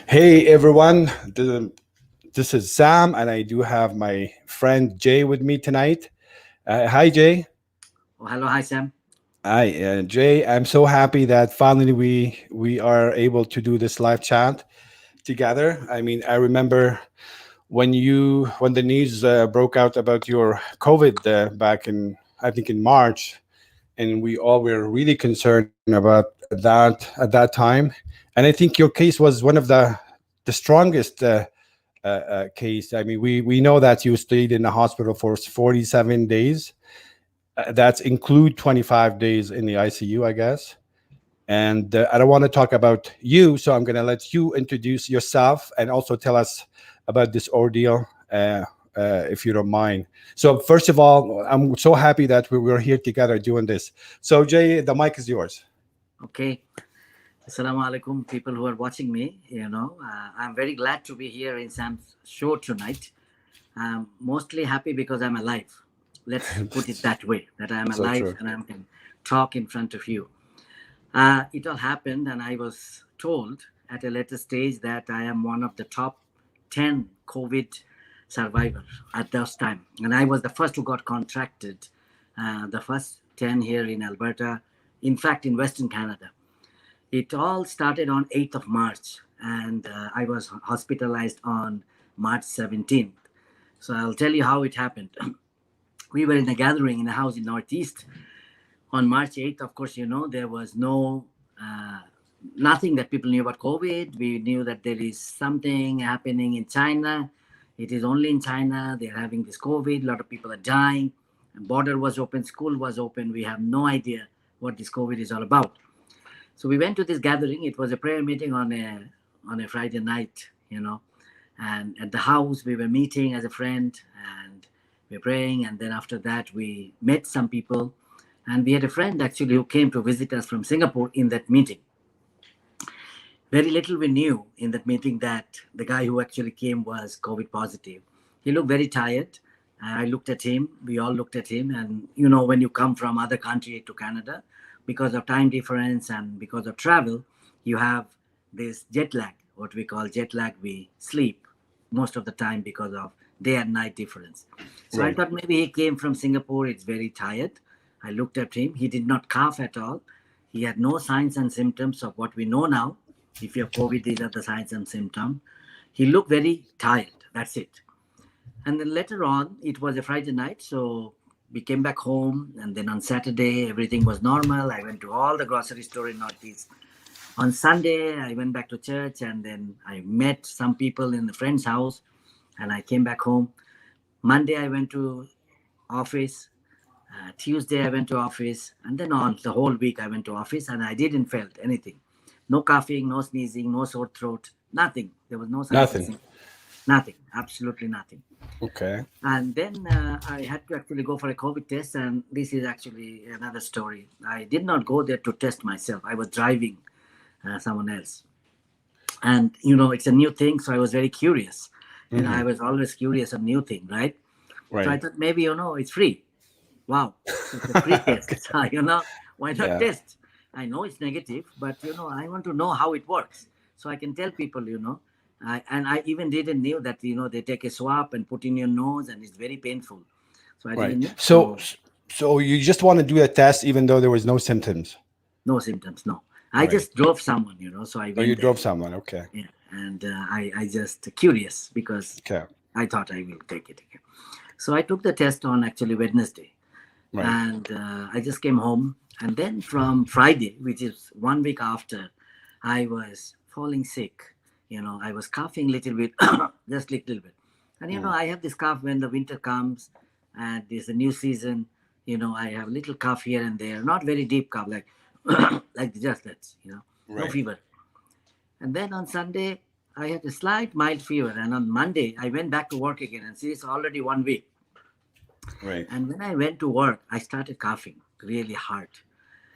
Hey everyone, this is Sam, and I do have my friend Jay with me tonight. Hi Jay. Oh, hello, hi Sam. Hi Jay. I'm so happy that finally we are able to do this live chat together. I mean, I remember when the news broke out about your COVID back in I think in March, and we all were really concerned about that at that time. And I think your case was one of the strongest. Case. I mean, we know that you stayed in the hospital for 47 days. That's include 25 days in the ICU, I guess. And I don't want to talk about you, so I'm going to let you introduce yourself and also tell us about this ordeal, if you don't mind. So first of all, I'm so happy that we're here together doing this. So Jay, the mic is yours. Okay. Assalamu alaikum, people who are watching me. I'm very glad to be here in Sam's show tonight. I'm mostly happy because I'm alive. Let's put it that way, that I'm So alive true. and I can talk in front of you. It all happened, and I was told at a later stage that I am one of the top 10 COVID survivors at that time. And I was the first who got contracted, the first 10 here in Alberta, in fact, in Western Canada. It all started on 8th of March, and I was hospitalized on March 17th. So I'll tell you how it happened. We were in a gathering in a house in Northeast on March 8th. Of course, there was uh, nothing that people knew about COVID. We knew that there is something happening in China. It is only in China. They're having this COVID. A lot of people are dying. Border was open. School was open. We have no idea what this COVID is all about. So we went to this gathering. It was a prayer meeting on a Friday night, and at the house we were meeting as a friend, and we were praying. And then after that, we met some people, and we had a friend actually who came to visit us from Singapore in that meeting. Very little we knew in that meeting that the guy who actually came was COVID positive. He looked very tired. I looked at him. We all looked at him. And when you come from other country to Canada, because of time difference and because of travel, you have this jet lag, what we call jet lag. We sleep most of the time because of day and night difference. So I Right. thought maybe he came from Singapore. It's very tired. I looked at him. He did not cough at all. He had no signs and symptoms of what we know now. If you have COVID, these are the signs and symptoms. He looked very tired. That's it. And then later on, it was a Friday night, so we came back home. And then on Saturday, everything was normal. I went to all the grocery store in Northeast. On Sunday, I went back to church, and then I met some people in a friend's house, and I came back home. Monday, I went to office. Tuesday, I went to office, and then on the whole week, I went to office, and I didn't felt anything. No coughing, no sneezing, no sore throat, nothing. There was no signs and Nothing. symptoms. Nothing, absolutely nothing. Okay. And then I had to actually go for a COVID test, and this is actually another story. I did not go there to test myself. I was driving someone else, and it's a new thing, so I was very curious. I Hmm. was always curious of new thing, right? So I Right. thought maybe it's free. Wow, it's a free test. Why not Yeah. test? I know it's negative, but I want to know how it works, so I can tell people. And I even didn't knew that they take a swab and put in your nose, and it's very painful. So I Right. didn't know. So, So so you just want to do a test even though there was no symptoms. no symptoms. No, I Right. just drove someone. So I Oh, you went there. drove someone. Okay. Yeah, and I just curious because Okay. I thought I will take it again. So I took the test on actually Wednesday, Right. and I just came home. And then from Friday, which is 1 week after, I was falling sick. I was coughing a little bit, just a little bit. And Mm. I have this cough when the winter comes and there's a new season. I have little cough here and there, not very deep cough, like like just that. No Right. fever. And then on Sunday, I had a slight mild fever, and on Monday I went back to work again. And see, it's already 1 week. Right. And when I went to work, I started coughing really hard.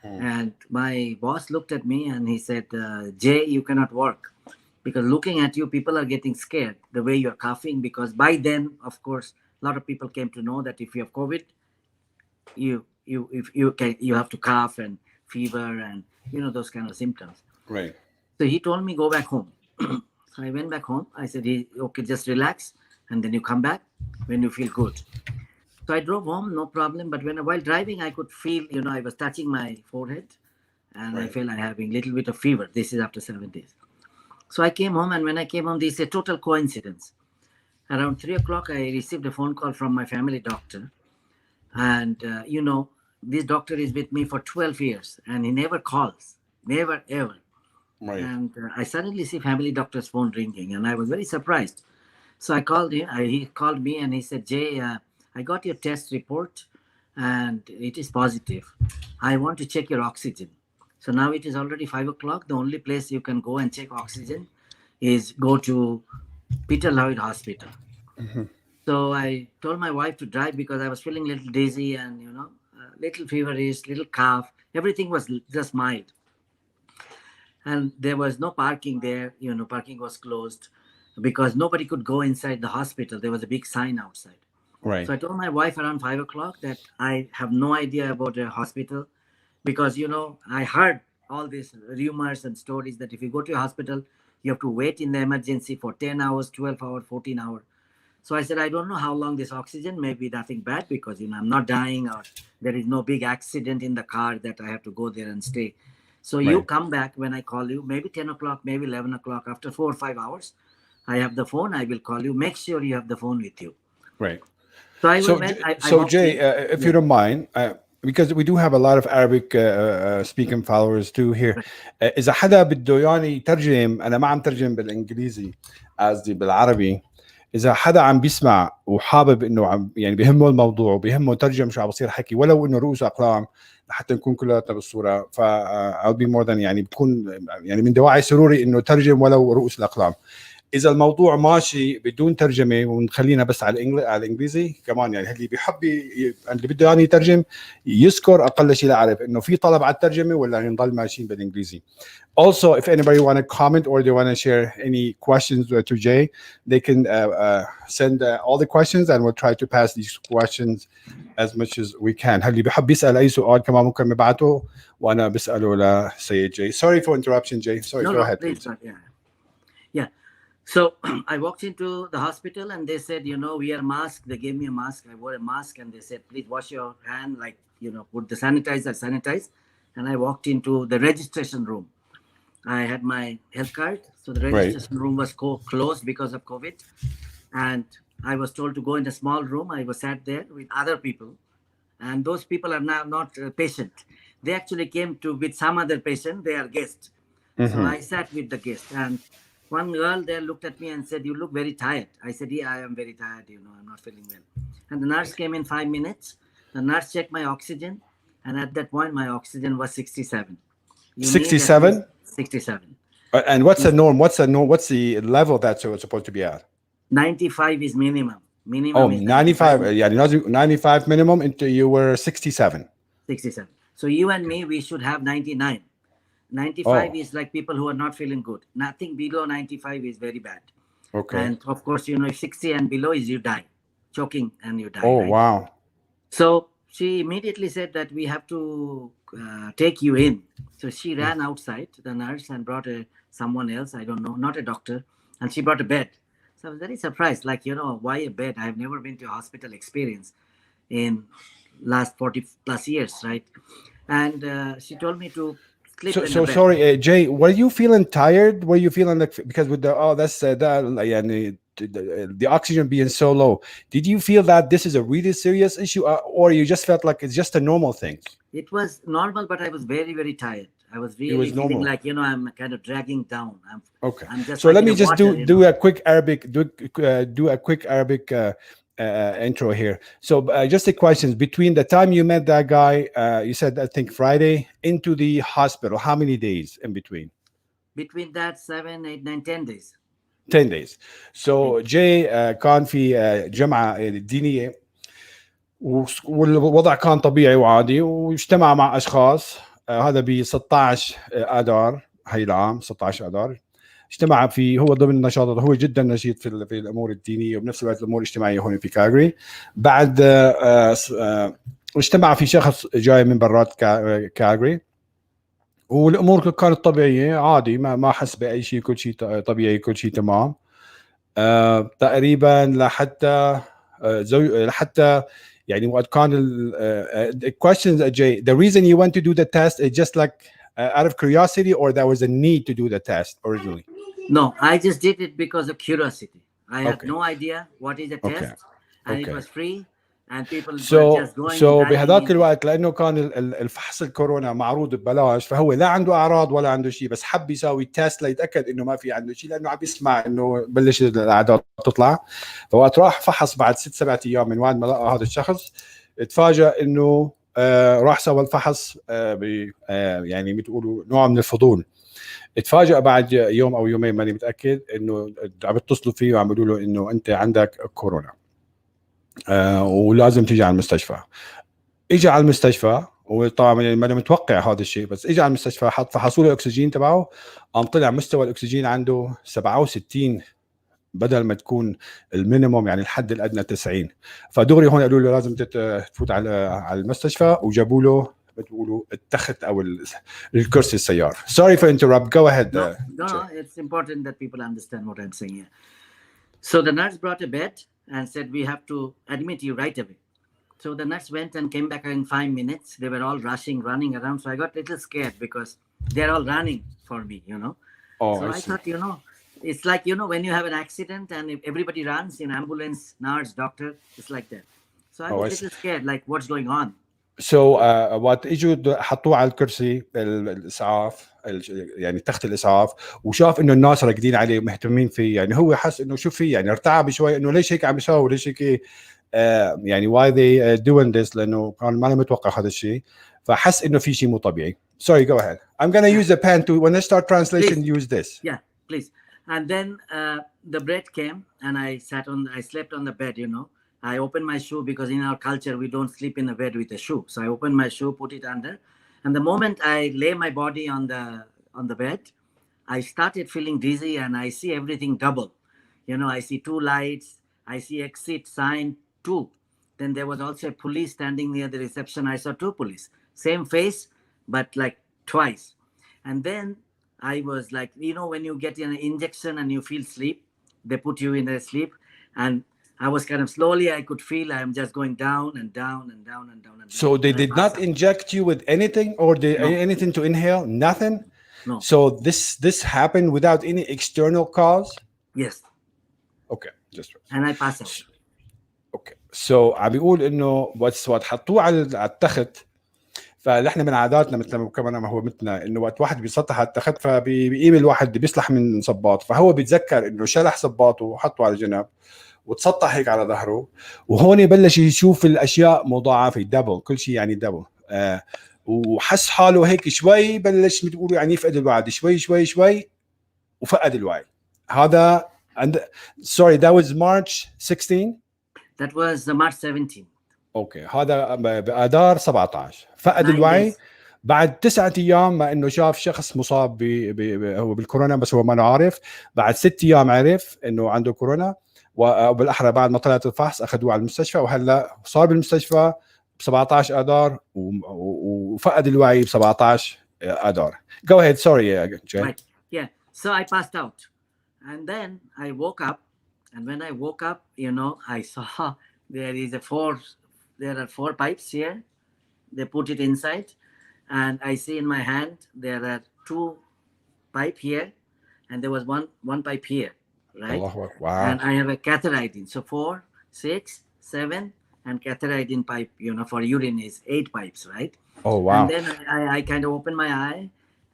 Mm. And my boss looked at me and he said, Jay, you cannot work because looking at you, people are getting scared the way you're coughing. Because by then, of course, a lot of people came to know that if you have COVID, you have to cough and fever and those kind of symptoms. Right. So he told me go back home. So So I went back home. I said, okay, just relax, and then you come back when you feel good. So I drove home, no problem. But while driving, I could feel, I was touching my forehead, and I Right. felt I having a little bit of fever. This is after 7 days. So I came home, and when I came home, this is a total coincidence. Around 3 o'clock, I received a phone call from my family doctor, and this doctor is with me for 12 years, and he never calls, never ever. Right. And I suddenly see family doctor's phone ringing, and I was very surprised. So I called him. He called me and he said, Jay, I got your test report and it is positive. I want to check your oxygen. So now it is already 5 o'clock. The only place you can go and check oxygen is go to Peter Lloyd Hospital. So I told my wife to drive because I was feeling a little dizzy and, little feverish, little cough. Everything was just mild. And there was no parking there. Parking was closed because nobody could go inside the hospital. There was a big sign outside. Right. So I told my wife around 5 o'clock that I have no idea about a hospital because, I heard all these rumors and stories that if you go to a hospital, you have to wait in the emergency for 10 hours, 12 hours, 14 hours. So I said, I don't know how long this oxygen, may be nothing bad because, I'm not dying or there is no big accident in the car that I have to go there and stay. So you Right. come back when I call you, maybe 10 o'clock, maybe 11 o'clock, after 4 or 5 hours, I have the phone, I will call you. Make sure you have the phone with you. Right. So I So, went, I so walked Jay, in. if you Yeah. don't mind, because we do have a lot of Arabic speaking followers too here. إذا حدا بده يعني يترجم، أنا ما عم ترجم بالإنجليزي، قصدي بالعربي. إذا حدا عم بيسمع وحابب إنه عم يعني بيهمه الموضوع وبيهمه ترجم شو عم بصير حكي ولو إنه رؤوس أقلام لحتى نكون كلياتنا بالصورة، ف I'll be more than يعني بكون يعني من دواعي سروري إنه ترجم ولو رؤوس الأقلام. اذا الموضوع ماشي بدون ترجمه ونخلينا بس على الانجليزي كمان، يعني اللي بيحب اللي بده يعني يترجم يذكر اقل شيء لعرف انه في طلب على الترجمه ولا نضل ماشيين بالانجليزي. Also, if anybody want to comment or they want to share any questions to Jay, they can send all the questions and we'll try to pass these questions as much as we can. اللي بيحب يسال اي سؤال كمان ممكن يبعته وانا بساله لسيد Jay. Sorry for interruption, Jay. Sorry, No, go no, ahead, please, please. yeah. Yeah. So I walked into the hospital and they said, wear mask. They gave me a mask. I wore a mask and they said, please wash your hand, like, put the sanitize. And I walked into the registration room. I had my health card. So the Right. registration room was closed because of COVID. And I was told to go in a small room. I was sat there with other people. And those people are now not patient. They actually came with some other patient. They are guests. So I sat with the guest. And one girl there looked at me and said, you look very tired. I said, yeah, I am very tired. I'm not feeling well. And the nurse came in 5 minutes. The nurse checked my oxygen. And at that point, my oxygen was 67. You need at 67? least 67. And what's the norm? What's the norm? What's the level that's supposed to be at? 95 is minimum. Minimum Oh, is 95. Yeah, 95 minimum until you were 67. 67. So you and me, we should have 99. 95 Oh. is like people who are not feeling good. Nothing below 95 is very bad. Okay. And of course, if 60 and below is you die, choking and you die. Oh, right? wow. So she immediately said that we have to take you in. So she ran outside, the nurse, and brought someone else, I don't know, not a doctor, and she brought a bed. So I was very surprised, like, why a bed? I have never been to a hospital experience in last 40 plus years, right? And she told me to sleep in the bed. Sorry, Jay, were you feeling tired? Were you feeling like, because with the oxygen being so low, did you feel that this is a really serious issue, or you just felt like it's just a normal thing? It was normal, but I was very, very tired. I was really was feeling normal. like, I'm kind of dragging down. Okay. I'm just So like let me in just water, do a quick Arabic do a quick Arabic intro here. So just the questions between the time you met that guy, you said I think Friday, into the hospital. How many days in between? Between that 7, 8, 9, 10 days. 10 days. So Jay كان في جمعة دينية والوضع كان طبيعي وعادي واجتمع مع اشخاص. هذا ب 16 اذار هي العام 16 اذار. اجتمع هو ضمن نشاطه، هو جدا نشيط في الامور الدينيه وبنفس الوقت الامور الاجتماعيه هون في كالجاري. بعد اجتمع في شخص جاي من برات كالجاري والامور كانت طبيعيه عادي، ما حس باي شيء، كل شيء طبيعي، كل شيء تمام. تقريبا لحتى لحتى يعني وقت كان the questions Jay, the reason you went to do the test is just like out of curiosity, or there was a need to do the test originally? No, I just did it because of curiosity. I had Okay. no idea what is a Okay. test, and it Okay. was free, and people were So just going and so diving بهذاك in there. الوقت لانه كان الفحص الكورونا معروض ببلاش، فهو لا عنده اعراض ولا عنده شيء، بس حب يساوي تيست ليتاكد انه ما في عنده شيء، لانه عم يسمع انه بلش الاعداد تطلع. فوقت راح فحص بعد 6 7 ايام من وقت ما لقى هذا الشخص، تفاجأ انه راح سوى الفحص يعني بتقولوا نوع من الفضول. اتفاجأ بعد يوم او يومين ماني متاكد انه عم يتصلوا فيه وعم بيقولوا له انه انت عندك كورونا ولازم تيجي على المستشفى. اجى على المستشفى، وطبعا ما متوقع هذا الشيء، بس اجى على المستشفى، فحصوا له الاكسجين تبعه، قام طلع مستوى الاكسجين عنده 67 بدل ما تكون المينيموم يعني الحد الادنى 90. فدغري هون قالوا له لازم تفوت على المستشفى، وجابوا له بتقولوا التخت او الكرسي السيار. Sorry for interrupt. Go ahead. No, it's important that people understand what I'm saying here. So the nurse brought a bed and said, we have to admit you right away. So the nurse went and came back in 5 minutes. They were all rushing, running around. So I got a little scared because they're all running for me, Oh, So I I see. thought, it's like, when you have an accident and if everybody runs in ambulance, nurse, doctor, it's like that. So I Oh, was I a see. little scared, like what's going on? So وقت اجوا حطوه على الكرسي الاسعاف، يعني تخت الاسعاف، وشاف انه الناس راقدين عليه ومهتمين فيه، يعني هو حس انه شو في، يعني ارتعب شوي انه ليش هيك عم يساوي، ليش هيك يعني why they doing this، لانه كان ما متوقع هذا الشيء، فحس انه في شيء مو طبيعي. Sorry, go ahead. I'm gonna use the pen to when I start translation. Please. Use this. Yeah, please. And then the bread came and I slept on the bed, I opened my shoe because in our culture, we don't sleep in the bed with a shoe. So I opened my shoe, put it under. And the moment I lay my body on the bed, I started feeling dizzy and I see everything double. I see 2 lights. I see exit sign 2. Then there was also a police standing near the reception. I saw 2 police. Same face, but like twice. And then I was like, when you get an injection and you feel sleep, they put you in a sleep. And I was kind of slowly, I could feel I'm just going down and down and down and down and down. So they did not inject you with anything, or anything to inhale? Nothing? No. So this happened without any external cause? Yes. Okay, just and I passed out. اوكي سو عم بيقول انه وقت حطوه على التخت، فنحن من عاداتنا مثل كمان ما هو مثلنا انه وقت واحد بيسطح على التخت فبيقيم الواحد بيصلح من صباط، فهو بيتذكر انه شلح صباطه وحطه على جنب وتسطح هيك على ظهره، وهون بلش يشوف الاشياء مضاعفه دبل، كل شيء يعني دبل. وحس حاله هيك شوي بلش بتقولوا يعني يفقد الوعي، شوي شوي شوي وفقد الوعي. هذا sorry that was March 16. That was March 17. اوكي هذا بآذار 17 فقد الوعي بعد 9 ايام، ما انه شاف شخص مصاب هو بالكورونا بس هو ما عارف. بعد 6 ايام عرف انه عنده كورونا، وبالاحرى بعد ما طلعت الفحص اخذوه على المستشفى، وهلا صار بالمستشفى ب 17 اذار وفقد الوعي ب 17 اذار. Go ahead. Sorry, Jay. Right. Yeah. So I passed out, and then I woke up, and when I woke up, I saw there are 4 pipes here. They put it inside, and I see in my hand there are 2 pipe here, and there was one pipe here, right? Oh, wow. And I have a catheterizing. So 4, 6, 7, and catheterizing pipe, for urine is 8 pipes, right? Oh, wow. And then I kind of open my eye,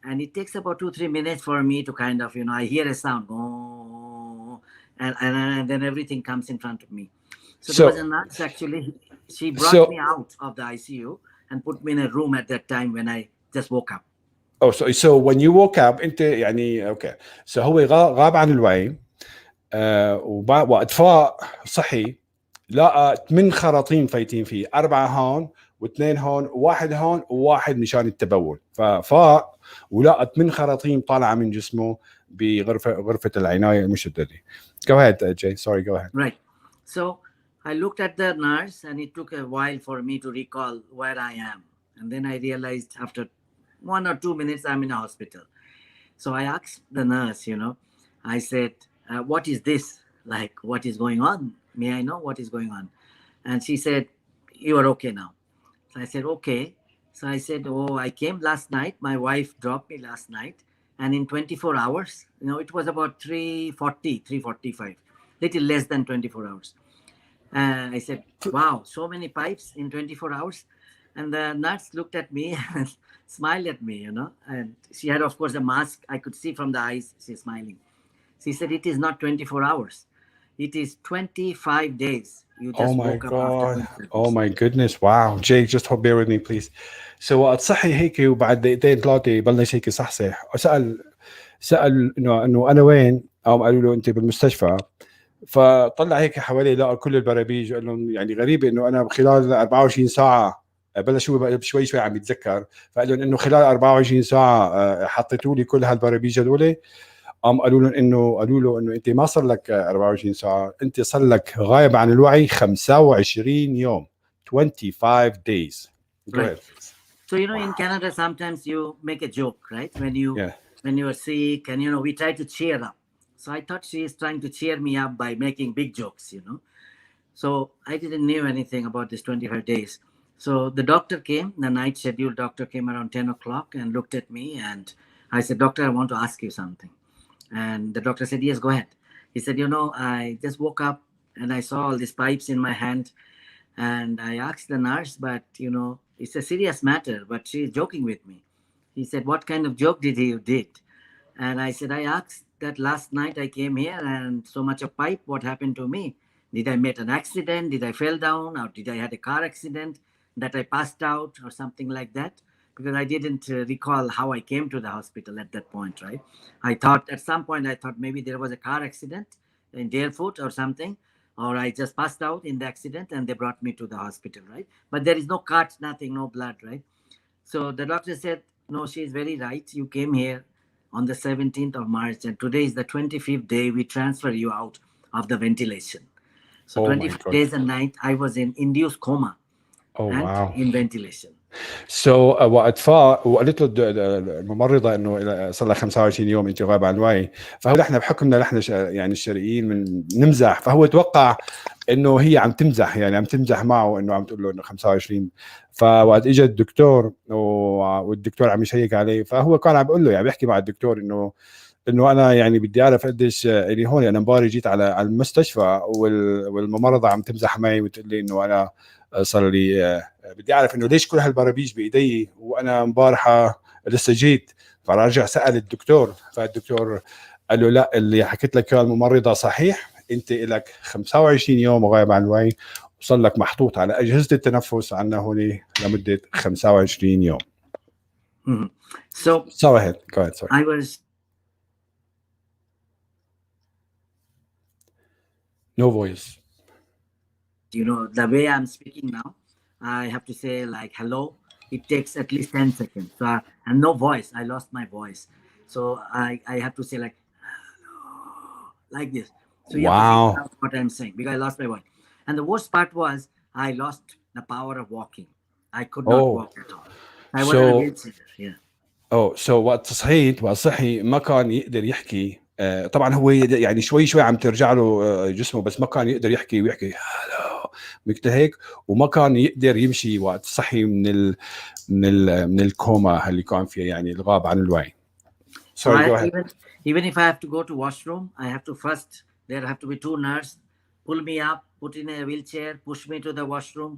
and it takes about 2-3 minutes for me to kind of, I hear a sound, oh, and then everything comes in front of me. So there was a nurse actually. She brought me out of the ICU and put me in a room at that time when I just woke up. Oh, so when you woke up, انت يعني okay. So هو غاب عن الوعي، وقت فاق صحي لقى 8 خراطيم فايتين فيه، 4 هون و2 هون و1 هون و1 مشان التبول. ففاق ولقى 8 خراطيم طالعه من جسمه بغرفه العنايه المشدده. Go ahead, Jay. Sorry, go ahead. Right. So I looked at the nurse, and it took a while for me to recall where I am. And then I realized after 1 or 2 minutes, I'm in a hospital. So I asked the nurse, I said, what is this? Like, what is going on? May I know what is going on? And she said, you are okay now. So I said, okay. So I said, oh, I came last night. My wife dropped me last night. And in 24 hours, it was about 3:40, 3:45, little less than 24 hours. I said, wow, so many pipes in 24 hours. And the nurse looked at me and smiled at me, And she had, of course, a mask. I could see from the eyes she's smiling. She said, it is not 24 hours. It is 25 days. You Oh just my woke up after God. 25 Oh days. my goodness. Wow. Jake, just bear with me please. So وقت صحي هيك وبعد دقيقتين ثلاثة بلش هيك صحصح سأل انه انا وين؟ قالوا له انت بالمستشفى. فطلع هيك حواليه لقى كل البراميج وقال لهم يعني غريبة انه انا خلال 24 ساعة بلش هو شوي شوي عم يتذكر فقال لهم انه خلال 24 ساعة حطيتوا لي كل هالبراميج هذول قالوا له انه انت ما صار لك 24 ساعه انت صار لك غايب عن الوعي 25 يوم 25 days. Go Right. ahead. So in Wow. Canada, sometimes you make a joke, right? When you Yeah. when you are sick, and we try to cheer up. So I thought she is trying to cheer me up by making big jokes. So I didn't know anything about this 25 days. So the doctor came, the night scheduled doctor came around 10 o'clock and looked at me, and I said, Doctor, I want to ask you something. And the doctor said, yes, go ahead. He said, I just woke up and I saw all these pipes in my hand. And I asked the nurse, but it's a serious matter, but she's joking with me. He said, what kind of joke did you did? And I said, I asked that last night I came here and so much of pipe, what happened to me? Did I make an accident? Did I fell down? Or did I had a car accident that I passed out or something like that? Because I didn't recall how I came to the hospital at that point, right? At some point, I thought maybe there was a car accident in Deerfoot or something, or I just passed out in the accident and they brought me to the hospital, right? But there is no cut, nothing, no blood, right? So the doctor said, no, she is very right. You came here on the 17th of March, and today is the 25th day we transfer you out of the ventilation. So Oh my 25 God. days and night, I was in induced coma Oh and wow. in ventilation. So وقت فاق وقالت له الممرضه انه صار لها 25 يوم انت غايب عن الوعي فهو نحن بحكمنا نحن يعني الشرقيين من نمزح فهو توقع انه هي عم تمزح يعني عم تمزح معه انه عم تقول له انه 25 فوقت اجى الدكتور والدكتور عم يشيك عليه فهو كان عم بيقول له يعني بيحكي مع الدكتور انه انا يعني بدي اعرف قديش الي هون انا امبارح جيت على المستشفى والممرضه عم تمزح معي وتقول لي انه انا صار لي بدي اعرف انه ليش كل هالبرابيج بايدي وانا امبارحه لسه جيت فرجع سال الدكتور فالدكتور قال له لا اللي حكيت لك الممرضه صحيح انت لك 25 يوم غايب عن الوعي وصار لك محطوط على اجهزه التنفس عنا هون لمده 25 يوم. Mhm. So Go ahead. Sorry. I was, No voice. the way I'm speaking now, I have to say like hello. It takes at least 10 seconds. So, and no voice. I lost my voice. So I have to say like hello, like this. So you have to figure Wow. out what I'm saying because I lost my voice. And the worst part was I lost the power of walking. I could not Oh. walk at all. I was in a So wheelchair. Yeah. وقت صحيت وقت صحي ما كان يقدر يحكي طبعا هو يعني شوي شوي عم ترجع له جسمه بس ما كان يقدر يحكي ويحكي هلو مثل هيك وما كان يقدر يمشي وقت صحي من الكوما اللي كان فيها يعني الغاب عن الوعي. So Sorry, go ahead. even if I have to go to washroom, I have to first, there have to be two nurses, pull me up, put in a wheelchair, push me to the washroom,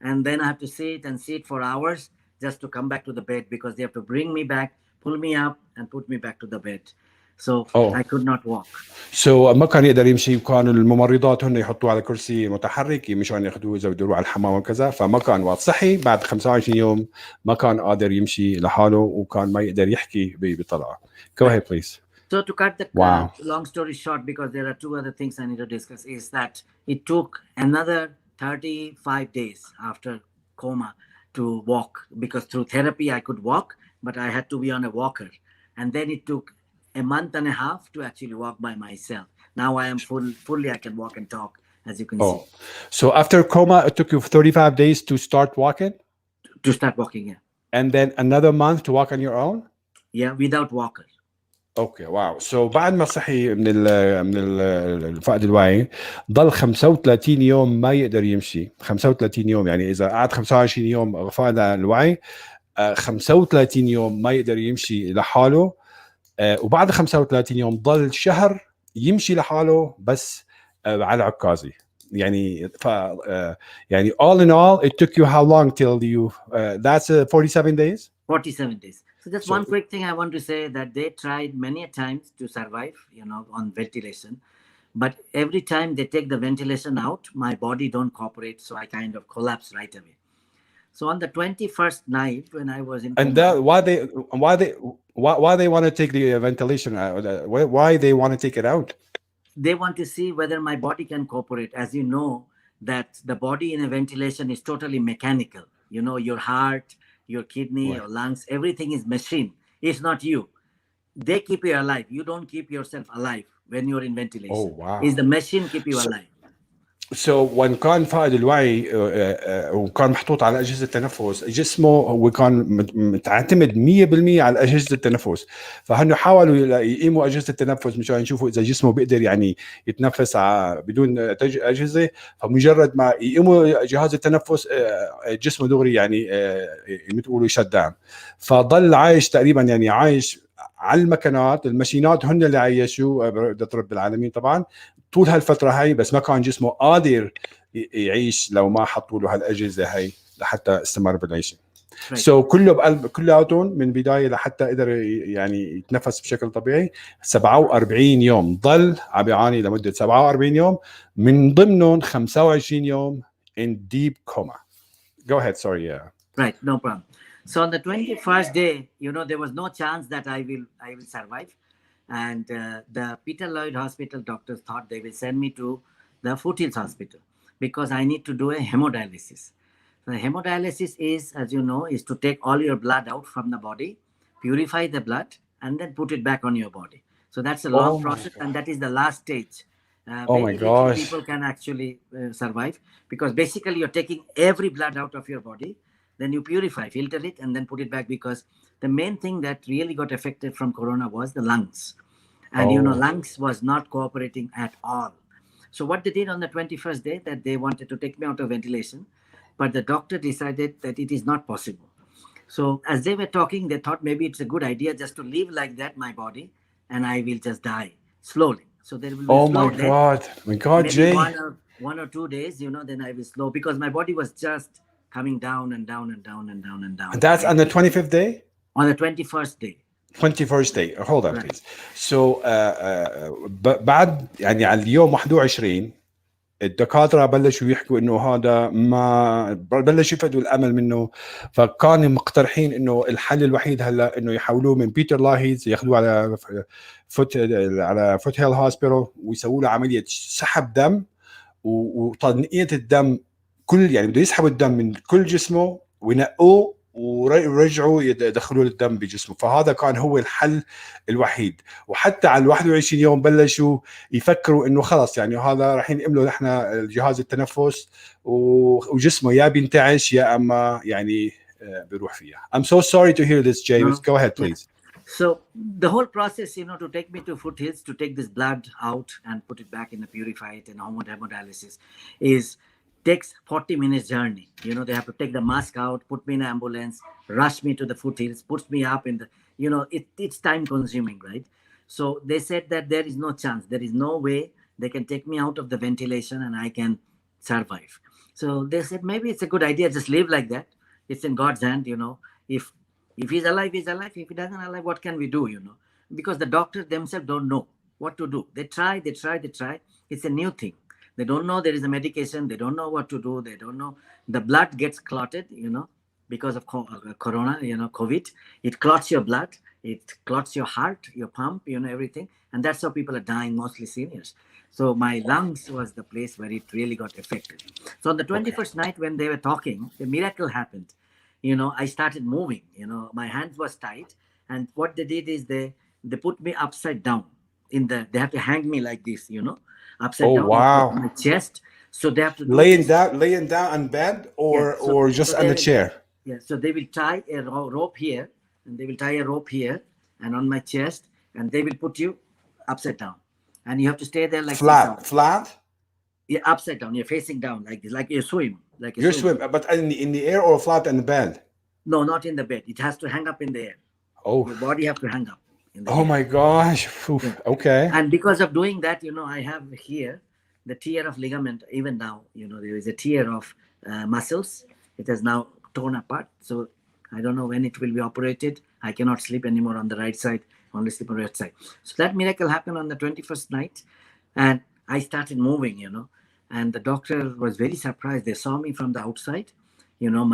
and then I have to sit for hours just to come back to the bed because they have to bring me back, pull me up, and put me back to the bed. So I could not walk. So ما كان يقدر يمشي وكانوا الممرضات هن يحطوه على كرسي متحرك مشان ياخذوه اذا بده يروح على الحمام وكذا فما كان وقت صحي بعد 25 يوم ما كان قادر يمشي لحاله وكان ما يقدر يحكي بطلعه. Go ahead please. So to cut the Wow. long story short, because there are two other things I need to discuss, is that it took another 35 days after coma to walk, because through therapy I could walk, but I had to be on a walker. And then it took a month and a half to actually walk by myself. Now I am fully I can walk and talk, as you can see. So after coma, it took you 35 days to start walking? To start walking, yeah. and then another month to walk on your own. Yeah, without walker. اوكي واو سو بعد ما صحي فقد الوعي ضل 35 يوم ما يقدر يمشي. 35 يوم يعني اذا قعد 25 يوم فقد الوعي، 35 يوم ما يقدر يمشي لحاله. وبعد 35 يوم ضل شهر يمشي لحاله بس على عكازي. يعني يعني all in all it took you how long till you that's 47 days. 47 days. So just So one quick thing I want to say, that they tried many a times to survive, on ventilation. But every time they take the ventilation out, my body don't cooperate. So I kind of collapse right away. So on the 21st night when I was in and coma, that why they want to take the ventilation out, why they want to take it out. they want to see whether my body can cooperate. As you know, that the body in a ventilation is totally mechanical. Your heart, your kidney, Right. your lungs, everything is machine. It's not you. They keep you alive. You don't keep yourself alive when you're in Oh ventilation. Is wow. the machine keep you So, alive? when كان فاقد الوعي وكان محطوط على أجهزة التنفس، جسمه هو كان متعتمد 100% على أجهزة التنفس. فهنو حاولوا يقيموا أجهزة التنفس مشان يشوفوا إذا جسمه بيقدر يعني يتنفس بدون أجهزة. فمجرد ما يقيموا جهاز التنفس جسمه دغري يعني مثل تقولوا شت داون. فضل عايش تقريبا، يعني عايش على المكنات، الماشينات هن اللي عيشوا رب العالمين طبعا طول هالفتره هاي. بس ما كان جسمه قادر يعيش لو ما حطوا له هالاجهزه هاي لحتى استمر بالعيشه. Right. سو كله بقلب كلياتهم من بدايه لحتى قدر يعني يتنفس بشكل طبيعي. 47 يوم ضل عم يعاني لمده 47 يوم، من ضمنهم 25 يوم in deep coma. Go ahead, sorry. Yeah. Right, no problem. So on the 21st day, there was no chance that I will survive. And the Peter Lloyd Hospital doctors thought they will send me to the Foothills Hospital because I need to do a hemodialysis. The hemodialysis is, as you know, is to take all your blood out from the body, purify the blood, and then put it back on your body. So that's a long Oh my process, and god. that is the last stage. Oh my Very little gosh. people can actually survive, because basically you're taking every blood out of your body, then you purify, filter it, and then put it back, because the main thing that really got affected from corona was the lungs. And Oh. lungs was not cooperating at all. So what they did on the 21st day, that they wanted to take me out of ventilation, but the doctor decided that it is not possible. So as they were talking, they thought maybe it's a good idea just to leave like that my body, and I will just die slowly. So there will be Oh my slow death, god. My god, maybe Jay. 1 or 2 days, then I will slow, because my body was just coming down and down and down and down and down. And that's on the 25th day? On the 21st day. 21st day. Hold on, Right. please. So بعد يعني على اليوم 21 الدكاترة بلشوا يحكوا انه هذا ما بلشوا يفقدوا الامل منه. فكانوا مقترحين انه الحل الوحيد هلا انه يحولوه من بيتر لاهيز، ياخذوه على فوت هيل هوسبيتال ويسووا له عملية سحب دم وتنقية الدم. يعني بده يسحبوا الدم من كل جسمه وينقوه ورجعوا يدخلوا الدم بجسمه. فهذا كان هو الحل الوحيد. وحتى على 21 يوم بلشوا يفكروا انه خلص يعني هذا راح ينقمله نحن جهاز التنفس وجسمه يا بينتعش يا اما يعني بيروح فيها. I'm so sorry to hear this, Jay. No. Go ahead, Yeah. please. So the whole process, to take me to Foothills, to take this blood out and put it back in the purify it and hemodialysis, takes 40 minutes journey. They have to take the mask out, put me in an ambulance, rush me to the Foothills, puts me up in the, it's time consuming, right? So they said that there is no chance, there is no way they can take me out of the ventilation and I can survive. So they said maybe it's a good idea, just live like that. It's in God's hand, if he's alive, he's alive. If he doesn't alive, what can we do, Because the doctors themselves don't know what to do. They try. It's a new thing. They don't know there is a medication. They don't know what to do. They don't know. The blood gets clotted, because of corona, COVID. It clots your blood. It clots your heart, your pump, everything. And that's how people are dying, mostly seniors. So my lungs was the place where it really got affected. So on the 21st night when they were talking, the miracle happened. I started moving, my hands was tight. And what they did is they put me upside down they have to hang me like this, upside down on my chest. So they have to do laying this. down on bed or just on the chair? Yeah, so they will tie a rope here, and they will tie a rope here and on my chest, and they will put you upside down, and you have to stay there like 6 hours. Flat. Yeah, upside down. You're facing down like this, like you swim, like a You're swimmer. swim, but in the air or flat in the bed. No, not in the bed. It has to hang up in the air. Oh, Your body have to hang up in the oh air. my gosh. Yeah. Oof, okay. And because of doing that, I have here the tear of ligament. Even now, there is a tear of muscles. It has now torn apart. So I don't know when it will be operated. I cannot sleep anymore on the right side, only sleep on the left side. So that miracle happened on the 21st night. And I started moving, and the doctor was very surprised. They saw me from the outside.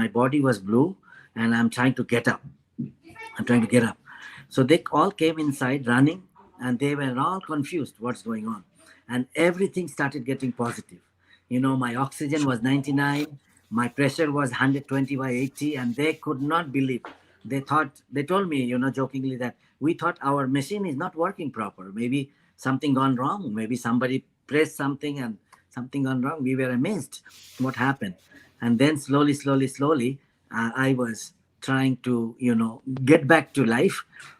My body was blue and I'm trying to get up. I'm trying to get up. So they all came inside running and they were all confused what's going on. And everything started getting positive. My oxygen was 99, my pressure was 120 by 80, and they could not believe. They told me, jokingly that we thought our machine is not working proper. Maybe something gone wrong. Maybe somebody pressed something and something gone wrong. We were amazed what happened. And then slowly, I was trying to, get back to life,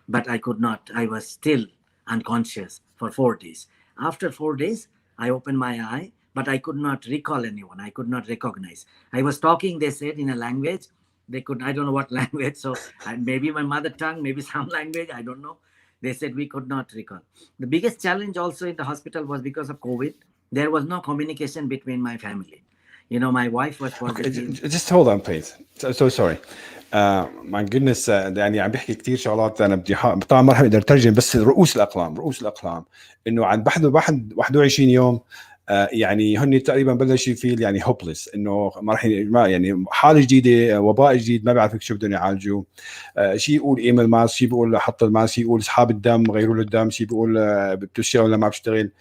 but I could not. I was still unconscious for 4 days. After 4 days, I opened my eye, but I could not recall anyone. I could not recognize. I was talking, they said, in a language. They could, I don't know what language. So maybe my mother tongue, maybe some language, I don't know. They said we could not recall. The biggest challenge also in the hospital was because of COVID. There was no communication between my family. My wife was Okay, positive. just hold on please. So sorry. My goodness. يعني عم بحكي كتير شغلات انا بدي طبعا ما رح اقدر اترجم بس رؤوس الاقلام انه عن بعد 21 يوم. يعني هن تقريبا بلش يفيل يعني هوبلس انه ما رح يعني حاله جديده، وباء جديد، ما بيعرفوا شو بدهم يعالجوا. شيء يقول ايميل ماس، شيء بيقول حط الماس، شيء يقول اسحاب الدم غيروا له الدم، شيء بيقول بتشتغل ولا ما بتشتغل.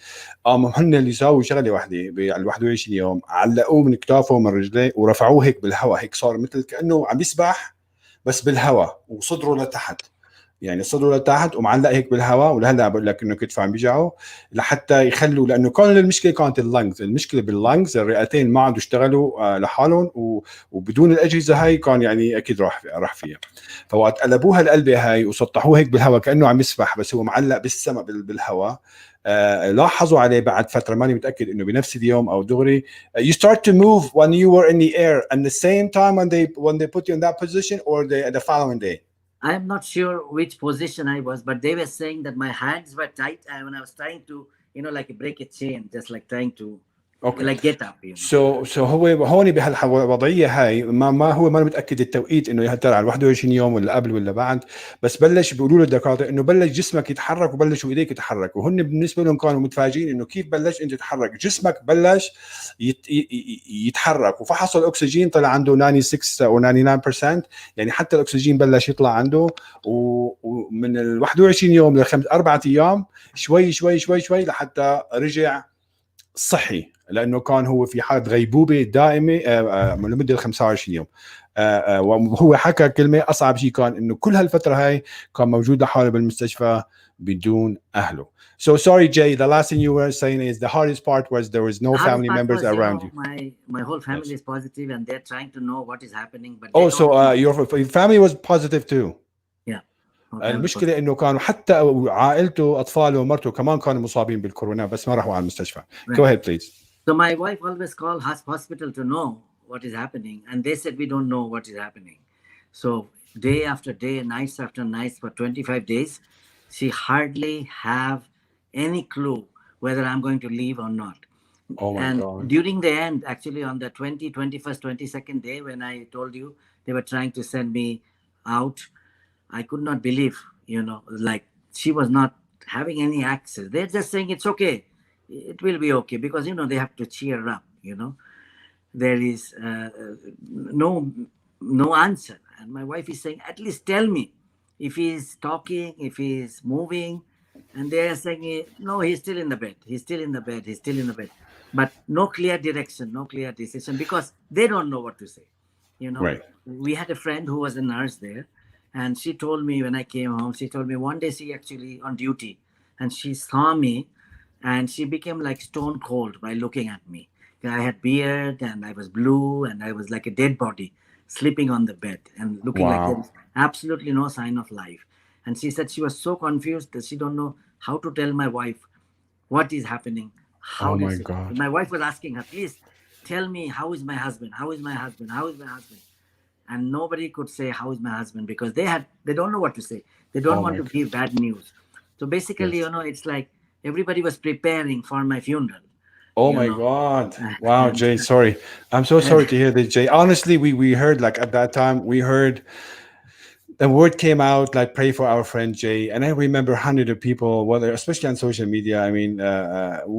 هن اللي ساووا شغله واحده بال 21 يوم، علقوه من كتافه ومن رجليه ورفعوه هيك بالهواء، هيك صار مثل كانه عم يسبح بس بالهواء، وصدره لتحت. يعني صدره لتحت ومعلق هيك بالهواء، ولهلا بقول لك انه كتفه عم بيجعه لحتى يخلوا، لانه كل المشكله كانت اللنجز، المشكله باللنجز، الرئتين ما عندوا اشتغلوا لحالهم، وبدون الاجهزه هاي كان يعني اكيد راح فيها. فوقت قلبوها القلبه هاي وسطحوه هيك بالهواء كانه عم يسبح بس هو معلق بالسماء بالهواء. لاحظوا عليه بعد فتره، ماني متاكد انه بنفس اليوم او دغري. You start to move when you were in the air and the same time when they put you in that position, or the following day. I'm not sure which position I was, but they were saying that my hands were tight, and when I was trying to, like break a chain, just like trying to, اوكي. like get up. So هو هون بهالوضعيه هاي ما هو ما متاكد التوقيت انه يا ترى على 21 يوم ولا قبل ولا بعد، بس بلش بيقولوا له الدكاتره انه بلش جسمك يتحرك وبلشوا ايديك يتحركوا. وهن بالنسبه لهم كانوا متفاجئين انه كيف بلش انت تتحرك، جسمك بلش يتحرك، وفحصوا الاكسجين طلع عنده 96 او 99%، يعني حتى الاكسجين بلش يطلع عنده. ومن ال 21 يوم لخمس 4 ايام شوي لحتى رجع صحي، لانه كان هو في حاله غيبوبه دائمه لمده 25 يوم. وهو حكى كلمه اصعب شيء كان انه كل هالفتره هاي كان موجود لحاله بالمستشفى بدون اهله. So sorry Jay, the last thing you were saying is the hardest part was there was no family members around you. My whole family Yes. is positive and they're trying to know what is happening, but Oh, so your family was positive too. yeah. المشكله انه كانوا حتى عائلته، اطفاله ومرته كمان كانوا مصابين بالكورونا بس ما راحوا على المستشفى. Go ahead please. So my wife always called hospital to know what is happening, and they said we don't know what is happening. So day after day, nights after nights, for 25 days, she hardly have any clue whether I'm going to leave or not. Oh my and God. During the end, actually on the 21st, 22nd day, when I told you they were trying to send me out, I could not believe, like she was not having any access. They're just saying it's okay. It will be okay, because, they have to cheer up, there is no answer. And my wife is saying, at least tell me if he's talking, if he's moving. And they are saying, no, he's still in the bed. He's still in the bed. He's still in the bed. But no clear direction, no clear decision, because they don't know what to say. Right. We had a friend who was a nurse there, and she told me when I came home, she told me one day she actually on duty, and she saw me, and she became like stone cold by looking at me. I had beard, and I was blue, and I was like a dead body. sleeping on the bed and looking like there Wow. is absolutely no sign of life. And she said she was so confused that she don't know how to tell my wife what is happening. How Oh do you my say? God. My wife was asking her, please tell me, how is my husband? How is my husband? How is my husband? And nobody could say how is my husband because they don't know what to say. They don't Oh want my to God. give bad news. So basically, Yes. it's like everybody was preparing for my funeral, Oh you my know. God. Wow, And, Jay, sorry. I'm so and sorry to hear this, Jay. Honestly, we heard like at that time, we heard the word came out like pray for our friend Jay, and I remember hundreds of people, whether especially on social media. I mean,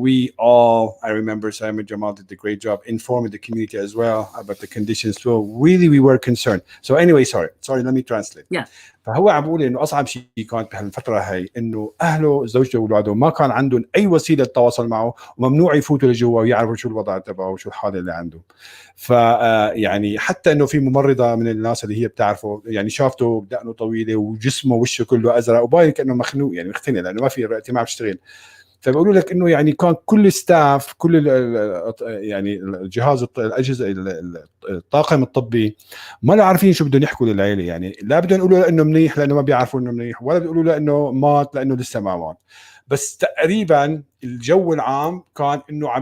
we all, I remember Simon Jamal did a great job informing the community as well about the conditions. So really, we were concerned. So anyway, sorry, let me translate. yeah, فهو عم بقول انه اصعب شيء كانت بهالفتره هي انه اهله زوجته واولاده ما كان عندهم اي وسيله تواصل معه، وممنوع يفوتوا لجوا ويعرفوا شو الوضع تبعه وشو الحاله اللي عنده. ف يعني حتى انه في ممرضه من الناس اللي هي بتعرفه يعني شافته بدقنه طويله وجسمه وشه كله ازرق وباين كانه مخنوق يعني مختنق لانه ما في رئتي ما عم تشتغل. فبيقولوا لك انه يعني كان كل ستاف كل يعني الجهاز الاجهزه الطاقم الطبي ما له عارفين شو بدهم يحكوا للعيله، يعني لا بدهم يقولوا له انه منيح لانه ما بيعرفوا انه منيح، ولا بيقولوا له انه مات لانه لسه ما مات. بس تقريبا الجو العام كان انه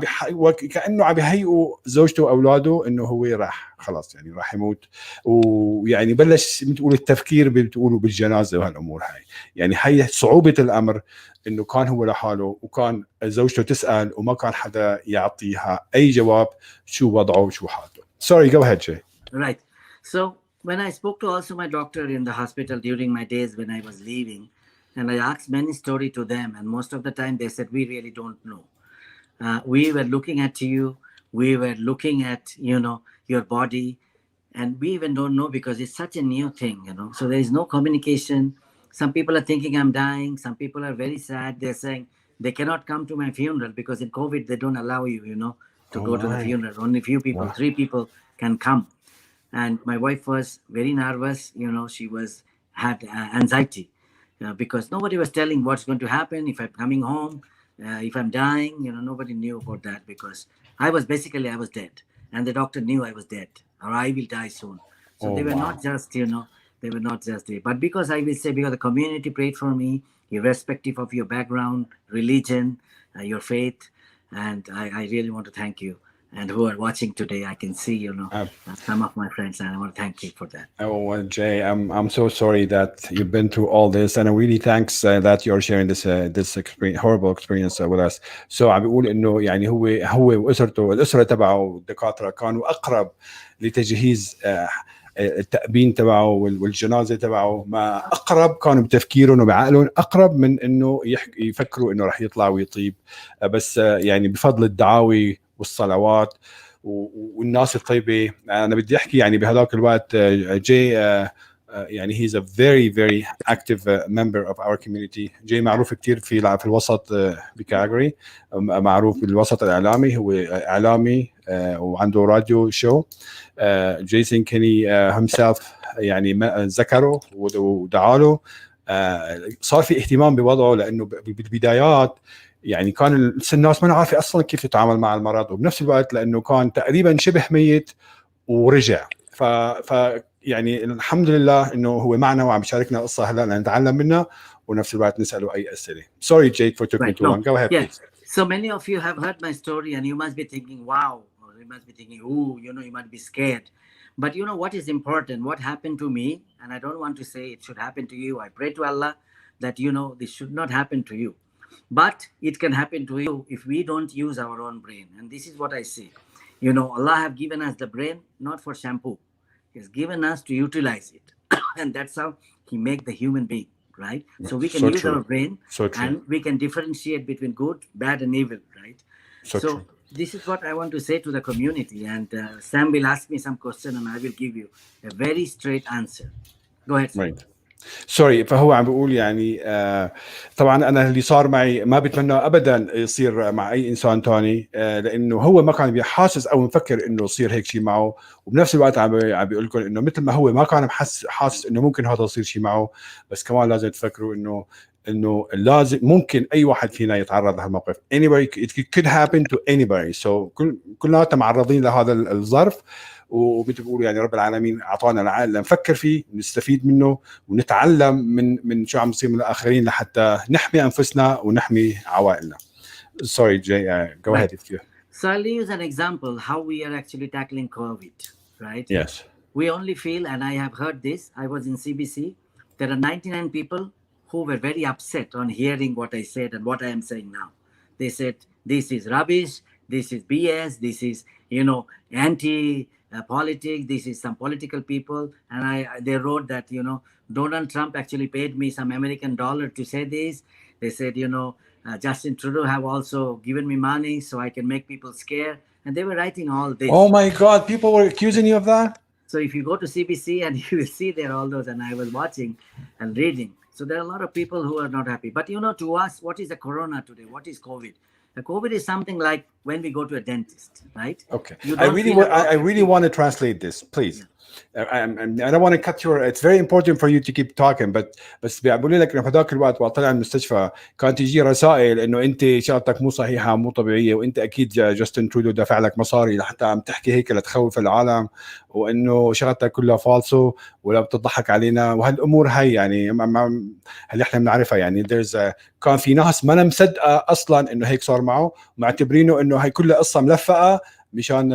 كانه عم بيهيئوا زوجته واولاده انه هو راح خلاص يعني راح يموت، ويعني بلش بتقول التفكير بتقولوا بالجنازه وهالامور هاي. يعني هي صعوبه الامر انه كان هو لحاله وكان زوجته تسال وما كان حدا يعطيها اي جواب شو وضعه وشو حالته. Sorry, go ahead, Jay. right. So when I spoke to also my doctor in the hospital during my days when I was leaving, and I asked many story to them, and most of the time they said we really don't know. We were looking at you, we were looking at your body, and we even don't know because it's such a new thing. So there is no communication. Some people are thinking I'm dying, some people are very sad, they're saying they cannot come to my funeral because in COVID they don't allow you to Oh go to the my. funeral. Only few people, Wow. 3 people can come. And my wife was very nervous. She was had anxiety because nobody was telling what's going to happen if I'm coming home, if I'm dying. Nobody knew about that because I was dead, and the doctor knew I was dead or I will die soon. So Oh they were wow. not just they were not just there, but because I will say because the community prayed for me, irrespective of your background, religion, your faith, and I really want to thank you. And who are watching today, I can see some of my friends, and I want to thank you for that. Oh, well, Jay, I'm so sorry that you've been through all this, and I really thanks that you're sharing this experience, horrible experience with us. So عم بيقول إنه يعني هو وأسرته الأسرة تبعه الدكاترة كانوا أقرب لتجهيز التأبين تبعه والجنازة تبعه، ما أقرب كانوا بتفكيرهم وبعقلهم أقرب من إنه يفكروا إنه رح يطلع ويطيب. بس يعني بفضل الدعاوي والصلوات والناس الطيبه. انا بدي احكي يعني بهذاك الوقت جاي يعني he's a very active member of our community. جاي معروف كتير في الوسط بكالجاري، معروف بالوسط الاعلامي، هو اعلامي وعنده راديو شو. جيسون كيني himself يعني ذكره ودعا له. صار في اهتمام بوضعه لانه بالبدايات يعني كان الناس ما عارفه اصلا كيف تتعامل مع المرض، وبنفس الوقت لانه كان تقريبا شبه ميت ورجع. يعني الحمد لله انه هو معنا وعم يشاركنا قصه هلا لنتعلم منها ونفس الوقت نساله اي اسئله. Sorry Jake for took me Right. too No. long. Go ahead Yeah. please. So many of you have heard my story, and you must be thinking, "Wow," or you must be thinking, "Ooh," you might be scared. But you know what is important? What happened to me, and I don't want to say it should happen to you. I pray to Allah that this should not happen to you, but it can happen to you if we don't use our own brain. And this is what I say. Allah have given us the brain not for shampoo. He's given us to utilize it, and that's how He make the human being. Right? So we can So use our true. brain So true. and we can differentiate between good, bad, and evil. Right? So true. So this is what I want to say to the community. And Sam will ask me some question, and I will give you a very straight answer. Go ahead, Sam. Right. سوري. فهو عم بيقول يعني طبعا انا اللي صار معي ما بتمنى ابدا يصير مع اي انسان تاني، لانه هو ما كان حاسس او مفكر انه يصير هيك شيء معه، وبنفس الوقت عم بيقول لكم انه مثل ما هو ما كان حاسس انه ممكن هذا يصير شيء معه، بس كمان لازم تفكروا انه انه لازم ممكن اي واحد فينا يتعرض لهالموقف. anybody it could happen to anybody. so كلنا معرضين لهذا الظرف، وبتقولوا يعني رب العالمين اعطانا العقل لنفكر فيه، نستفيد منه، ونتعلم من شو عم يصير من الاخرين لحتى نحمي انفسنا ونحمي عوائلنا. sorry Jay, go Right. ahead if you. So I'll use an example how we are actually tackling COVID, right? Yes. We only feel, and I have heard this, I was in CBC, there are 99 people who were very upset on hearing what I said and what I am saying now. They said, this is rubbish, this is BS, this is, anti-politics, this is some political people. And they wrote that, Donald Trump actually paid me some American dollar to say this. They said, Justin Trudeau have also given me money so I can make people scared. And they were writing all this. Oh my God, people were accusing you of that? So if you go to CBC and you will see there all those, and I was watching and reading. So there are a lot of people who are not happy. But to us, what is the corona today? What is COVID? The COVID is something like when we go to a dentist, right? Okay. I really want to translate this, please. Yeah. I don't want to cut your. It's very important for you to keep talking, بس بيقولوا لك انه هذاك الوقت وقت طلع من المستشفى كانت تجي رسائل انه انت شغلتك مو صحيحه مو طبيعيه، وانت اكيد جاستن ترودو دافع لك مصاري لحتى عم تحكي هيك لتخوف العالم، وانه شغلتك كلها فالسو ولا بتضحك علينا، وهالامور هي يعني اللي احنا بنعرفها. يعني كان في ناس ما مصدقه اصلا انه هيك صار معه، معتبرينه انه هي كلها قصه ملفقه مشان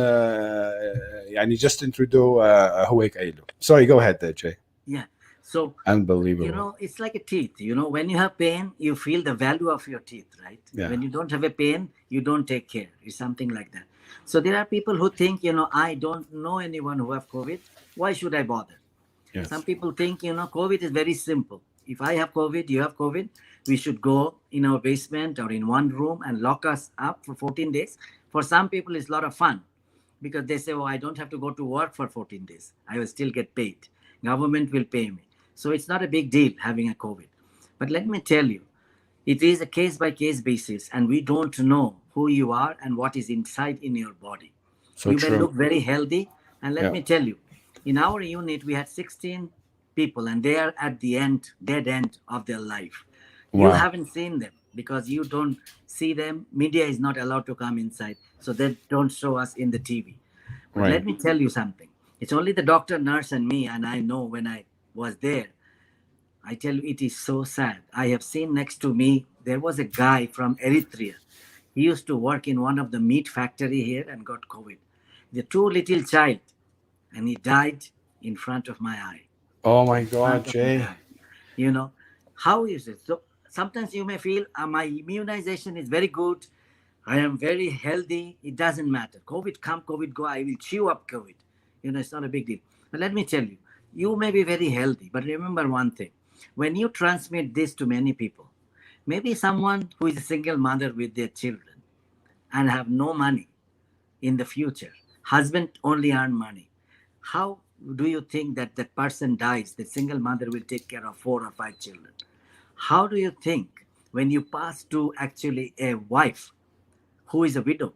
يعني جاستن ترودو هو هيك قايله. Sorry, go ahead Jay. Yeah. So unbelievable. It's like a teeth. When you have pain, you feel the value of your teeth, right? Yeah. When you don't have a pain, you don't take care. It's something like that. So there are people who think, I don't know anyone who have COVID. Why should I bother? Yes. Some people think, COVID is very simple. If I have COVID, you have COVID, we should go in our basement or in one room and lock us up for 14 days. For some people, it's a lot of fun because they say, I don't have to go to work for 14 days. I will still get paid. Government will pay me. So it's not a big deal having a COVID. But let me tell you, it is a case-by-case basis, and we don't know who you are and what is inside in your body. So you true. may look very healthy, and let me tell you, in our unit, we had 16 people, and they are at the dead end of their life. Wow. You haven't seen them because you don't see them. Media is not allowed to come inside, so they don't show us in the TV. But let me tell you something. It's only the doctor, nurse, and me, and I know when I was there. I tell you, it is so sad. I have seen next to me, there was a guy from Eritrea. He used to work in one of the meat factory here and got COVID. The 2 little child, and he died in front of my eye. Oh my God, Jay. How is it? So sometimes you may feel my immunization is very good. I am very healthy. It doesn't matter. COVID come, COVID go. I will chew up COVID. It's not a big deal. But let me tell you, you may be very healthy, but remember one thing. When you transmit this to many people, maybe someone who is a single mother with their children and have no money in the future, husband only earn money. How do you think that that person dies? The single mother will take care of 4 or 5 children. How do you think when you pass to actually a wife who is a widow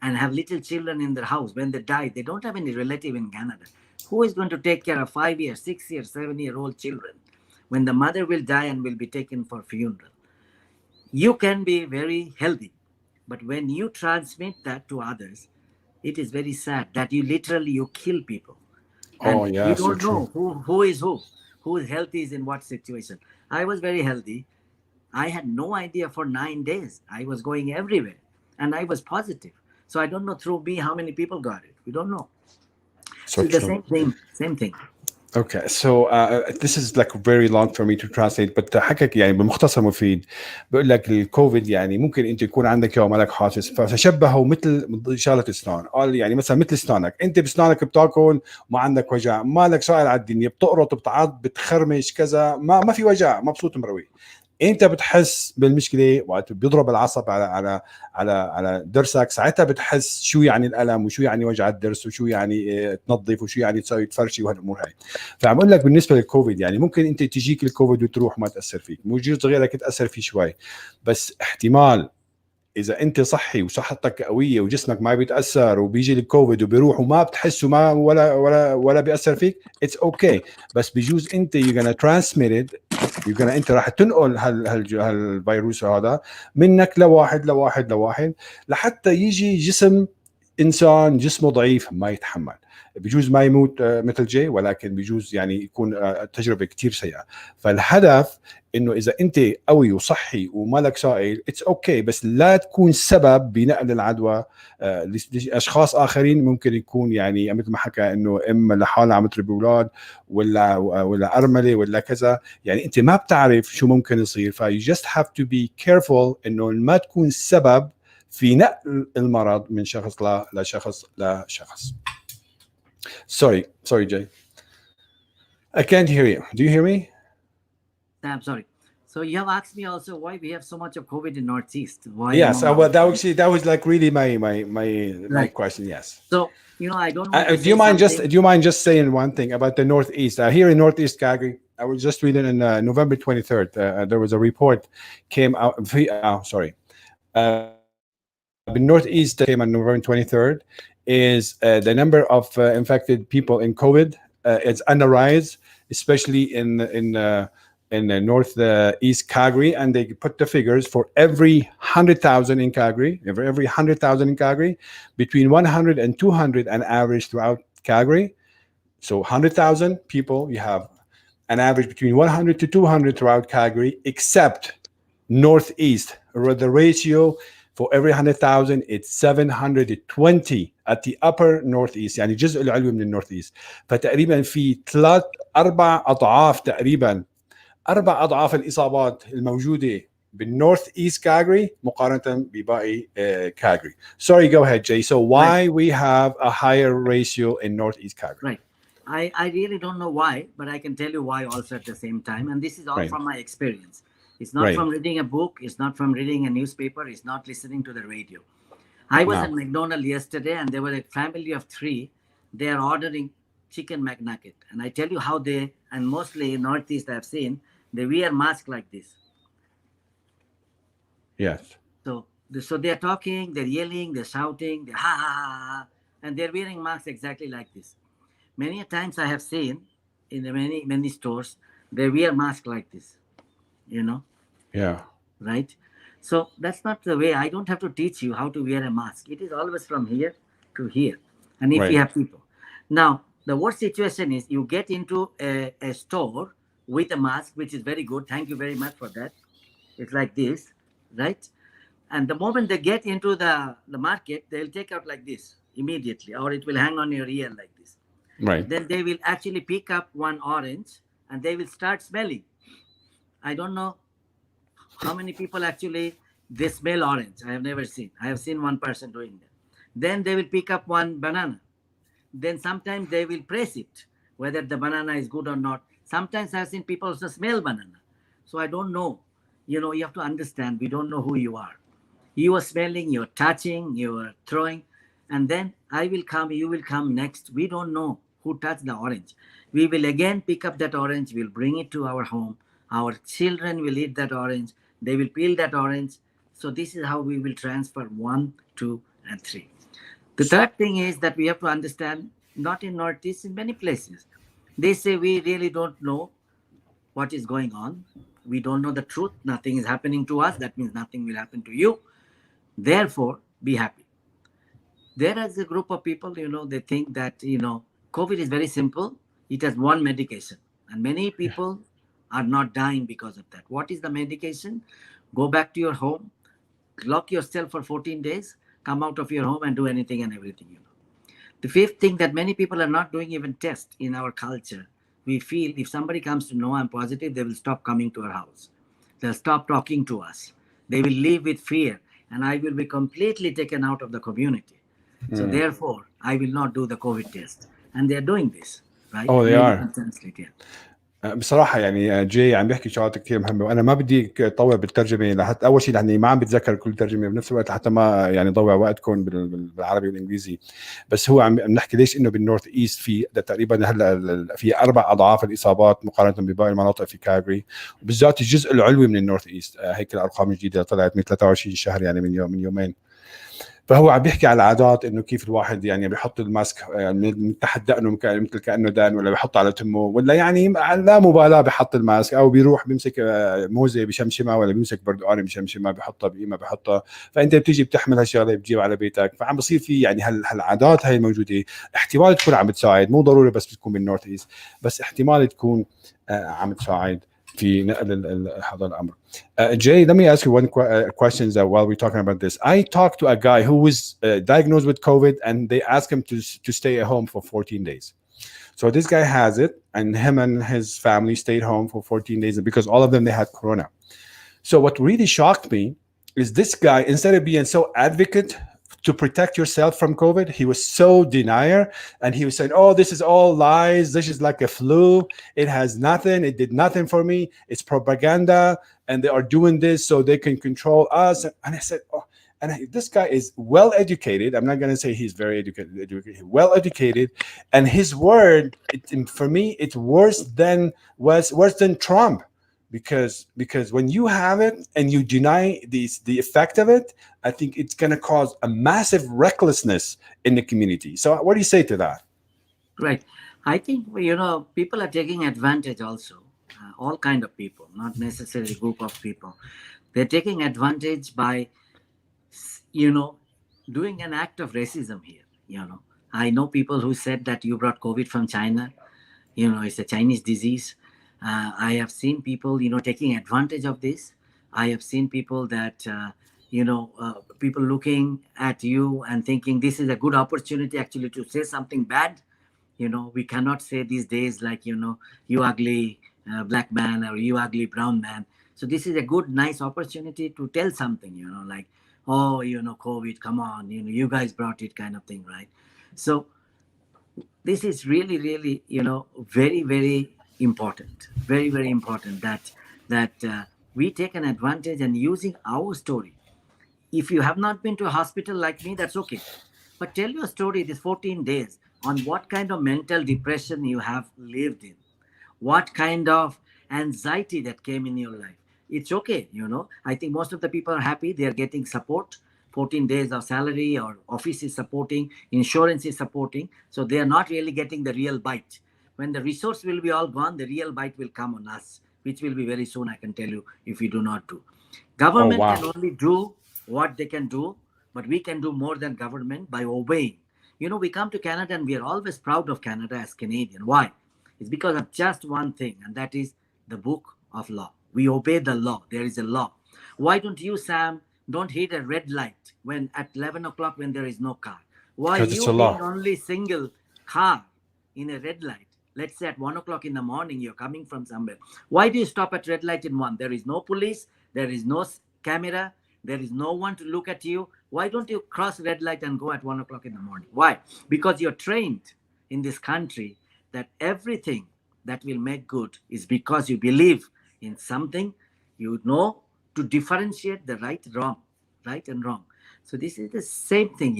and have little children in their house, when they die, they don't have any relative in Canada. Who is going to take care of 5-year, 6-year, 7-year-old children when the mother will die and will be taken for funeral? You can be very healthy, but when you transmit that to others, it is very sad that you kill people. And you don't know who is whose health is in what situation. I was very healthy. I had no idea for 9 days. I was going everywhere and I was positive. So I don't know through me how many people got it. We don't know. So the same thing. Okay, so this is like very long for me to translate, but حكك يعني بمختصر مفيد. بقول لك الكوفيد يعني ممكن انت يكون عندك يوم مالك حاسس، فشبهه مثل شغله اسنان. قال يعني مثلا مثل اسنانك، انت باسنانك بتاكل ما عندك وجع، مالك سائل على الدنيا، بتقرط بتعض بتخرمش كذا، ما في وجع، مبسوط مروي. انت بتحس بالمشكله وقت بيضرب العصب على درسك، ساعتها بتحس شو يعني الالم وشو يعني وجع الدرس وشو يعني تنظف وشو يعني تسوي تفرشي وهالامور هاي. فعم اقول لك بالنسبه للكوفيد يعني ممكن انت تجيك الكوفيد وتروح ما تاثر فيك، موجود غيرك تاثر فيه شوي، بس احتمال اذا انت صحي وصحتك قويه وجسمك ما بيتاثر وبيجي الكوفيد وبيروح وما بتحس وما ولا بياثر فيك، اتس اوكي. بس بجوز انت you're gonna transmit it، انت راح تنقل هالفيروس هذا منك لواحد لحتى يجي جسم انسان جسمه ضعيف ما يتحمل. بجوز ما يموت مثل جاي، ولكن بجوز يعني يكون تجربه كتير سيئه. فالهدف انه اذا انت قوي وصحي ومالك سائل اتس اوكي، بس لا تكون سبب بنقل العدوى لاشخاص اخرين. ممكن يكون يعني مثل ما حكى انه ام لحالها عم تربي اولاد، ولا ارمله ولا كذا، يعني انت ما بتعرف شو ممكن يصير. فيو جاست هاف تو بي كيرفول انه ما تكون سبب في نقل المرض من شخص لشخص. Sorry, Jay. I can't hear you. Do you hear me? I'm sorry. So you have asked me also why we have so much of COVID in Northeast. Why Yes. among Well, our that was like really my right. question. Yes. So I don't want to Do you say mind something. just saying one thing about the Northeast? Here in Northeast Calgary, I was just reading in November 23rd. There was a report came out. Sorry. The Northeast came on November 23rd. Is the number of infected people in COVID? It's on the rise, especially in the northeast Calgary, and they put the figures for every 100,000 in Calgary, every 100,000 in Calgary, between 100 and 200 an average throughout Calgary. So 100,000 people, you have an average between 100 to 200 throughout Calgary, except northeast, where the ratio for every 100,000 it's 720 at the upper northeast. يعني الجزء العلوي من النورث. فتقريبا في اربع اضعاف تقريبا، اربع اضعاف الاصابات الموجوده بالنورث ايست كالجري مقارنه بباقي كالجري. Sorry, go ahead, Jay. So why we have a higher ratio in northeast Calgary? Right. I really don't know why, but I can tell you why also at the same time. And this is all from my experience. It's not from reading a book. It's not from reading a newspaper. It's not listening to the radio. I was at McDonald's yesterday, and there were a family of 3. They are ordering chicken McNugget. And I tell you how they, and mostly in Northeast I've seen, they wear masks like this. Yes. So they are talking, they're yelling, they're shouting, they're ha ha ha ha, and they're wearing masks exactly like this. Many times I have seen in the many stores, they wear masks like this, Yeah. Right? So that's not the way. I don't have to teach you how to wear a mask. It is always from here to here. And if you have people. Now, the worst situation is you get into a store with a mask, which is very good. Thank you very much for that. It's like this, right? And the moment they get into the market, they'll take out like this immediately, or it will hang on your ear like this. Right. Then they will actually pick up one orange and they will start smelling. I don't know how many people actually, they smell orange. I have never seen. I have seen one person doing that. Then they will pick up one banana. Then sometimes they will press it, whether the banana is good or not. Sometimes I've seen people also smell banana. So I don't know. You have to understand, we don't know who you are. You are smelling, you're touching, you're throwing, and then I will come, you will come next. We don't know who touched the orange. We will again pick up that orange, we'll bring it to our home. Our children will eat that orange. They will peel that orange. So this is how we will transfer 1, 2, and 3. The third thing is that we have to understand, not in Northeast, in many places, they say we really don't know what is going on. We don't know the truth. Nothing is happening to us. That means nothing will happen to you. Therefore, be happy. There is a group of people, they think that, COVID is very simple. It has one medication. And many people are not dying because of that. What is the medication? Go back to your home, lock yourself for 14 days, come out of your home and do anything and everything. The fifth thing that many people are not doing even tests in our culture. We feel if somebody comes to know I'm positive, they will stop coming to our house. They'll stop talking to us. They will live with fear, and I will be completely taken out of the community. So therefore, I will not do the COVID test. And they're doing this, right? Oh, they Maybe are. translate, yeah. بصراحة يعني جاي عم بيحكي شغلات كثير مهمة، وأنا ما بدي أطول بالترجمة لحتى أول شيء لأني ما عم بتذكر كل ترجمة، بنفس الوقت حتى ما يعني ضوع وقتكم بالعربي والإنجليزي. بس هو عم نحكي ليش إنه بالنورث إيست في تقريبا هلا في 4 أضعاف الإصابات مقارنة بباقي المناطق في كالجري، وبالذات الجزء العلوي من النورث إيست. هيك الأرقام الجديدة طلعت من 23 شهر، يعني من يومين. فهو عم بيحكي على العادات، انه كيف الواحد يعني بيحط الماسك من تحت دقنه مثل كانه دان، ولا بيحطه على تمه، ولا يعني لا مبالاه بحط الماسك، او بيروح بيمسك موزه بشمشمه، ولا بيمسك برتقانه بشمشمه بحطها بقيمه بحطها. فانت بتيجي بتحمل هالشغله بتجيب على بيتك، فعم بصير في يعني هالعادات هاي الموجوده. احتمال تكون عم بتساعد، مو ضروري بس تكون بالنورث ايست، بس احتمال تكون عم تساعد في نقل هذا الامر. Jay, let me ask you one question that while we're talking about this. I talked to a guy who was diagnosed with COVID, and they asked him to stay at home for 14 days. So this guy has it, and him and his family stayed home for 14 days because all of them, they had corona. So what really shocked me is this guy, instead of being so advocate to protect yourself from COVID, he was so denier, and he was saying, "Oh, this is all lies. This is like a flu. It has nothing. It did nothing for me. It's propaganda, and they are doing this so they can control us." And I said, "Oh." And this guy is well educated. I'm not going to say he's very educated, well educated, and his word, for me, it's worse than Trump, because when you have it and you deny the effect of it, I think it's going to cause a massive recklessness in the community. So what do you say to that? Right. I think, people are taking advantage also. All kind of people, not necessarily group of people. They're taking advantage by, you know, doing an act of racism here. I know people who said that you brought COVID from China. It's a Chinese disease. I have seen people, taking advantage of this. I have seen people that, people looking at you and thinking this is a good opportunity actually to say something bad. We cannot say these days like, you ugly black man, or you ugly brown man. So this is a good, nice opportunity to tell something, like, oh, COVID, come on, you guys brought it, kind of thing, right? So this is really, really, very, very important, very, very important that we take an advantage and using our story. If you have not been to a hospital like me, that's okay, but tell your story this 14 days on what kind of mental depression you have lived in, what kind of anxiety that came in your life. It's okay. I think most of the people are happy, they are getting support. 14 days of salary, or office is supporting, insurance is supporting, so they are not really getting the real bite. When the resource will be all gone, the real bite will come on us, which will be very soon, I can tell you, if we do not do. Oh, Government wow. can only do what they can do, but we can do more than government by obeying. We come to Canada and we are always proud of Canada as Canadian. Why? It's because of just one thing, and that is the book of law. We obey the law. There is a law. Why don't you, Sam, don't hit a red light when at 11 o'clock when there is no car? Why Because it's you a being law. only single car in a red light? Let's say at 1 o'clock in the morning, you're coming from somewhere. Why do you stop at red light in one? There is no police, there is no camera, there is no one to look at you. Why don't you cross red light and go at 1 o'clock in the morning? Why? Because you're trained in this country that everything that will make good is because you believe in something, you know to differentiate the right and wrong. So this is the same thing,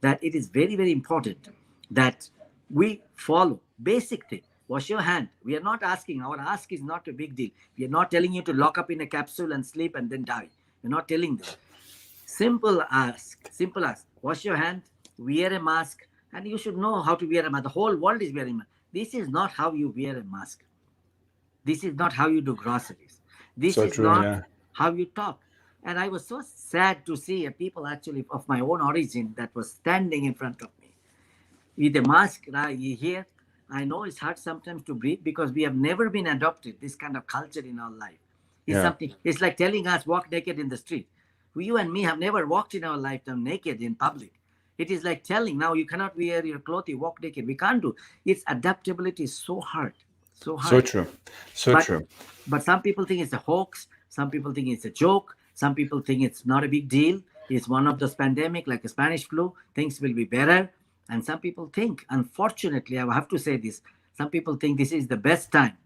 that it is very, very important that we follow basic thing. Wash your hand. We are not asking, our ask is not a big deal. We are not telling you to lock up in a capsule and sleep and then die. We're not telling this. Simple ask. Wash your hand, wear a mask, and you should know how to wear a mask. The whole world is wearing a mask. This is not how you wear a mask. This is not how you do groceries. This So is true, not yeah. how you talk. And I was so sad to see people actually of my own origin that was standing in front of me with a mask here. I know it's hard sometimes to breathe because we have never been adopted this kind of culture in our life. It's Yeah. something. It's like telling us walk naked in the street. You and me have never walked in our lifetime naked in public. It is like telling now you cannot wear your clothes, you walk naked. We can't do. Its adaptability is so hard, so So hard. true. So But true. but some people think it's a hoax. Some people think it's a joke. Some people think it's not a big deal. It's one of those pandemic like a Spanish flu. Things will be better. And some people think, unfortunately, I have to say this. Some people think this is the best time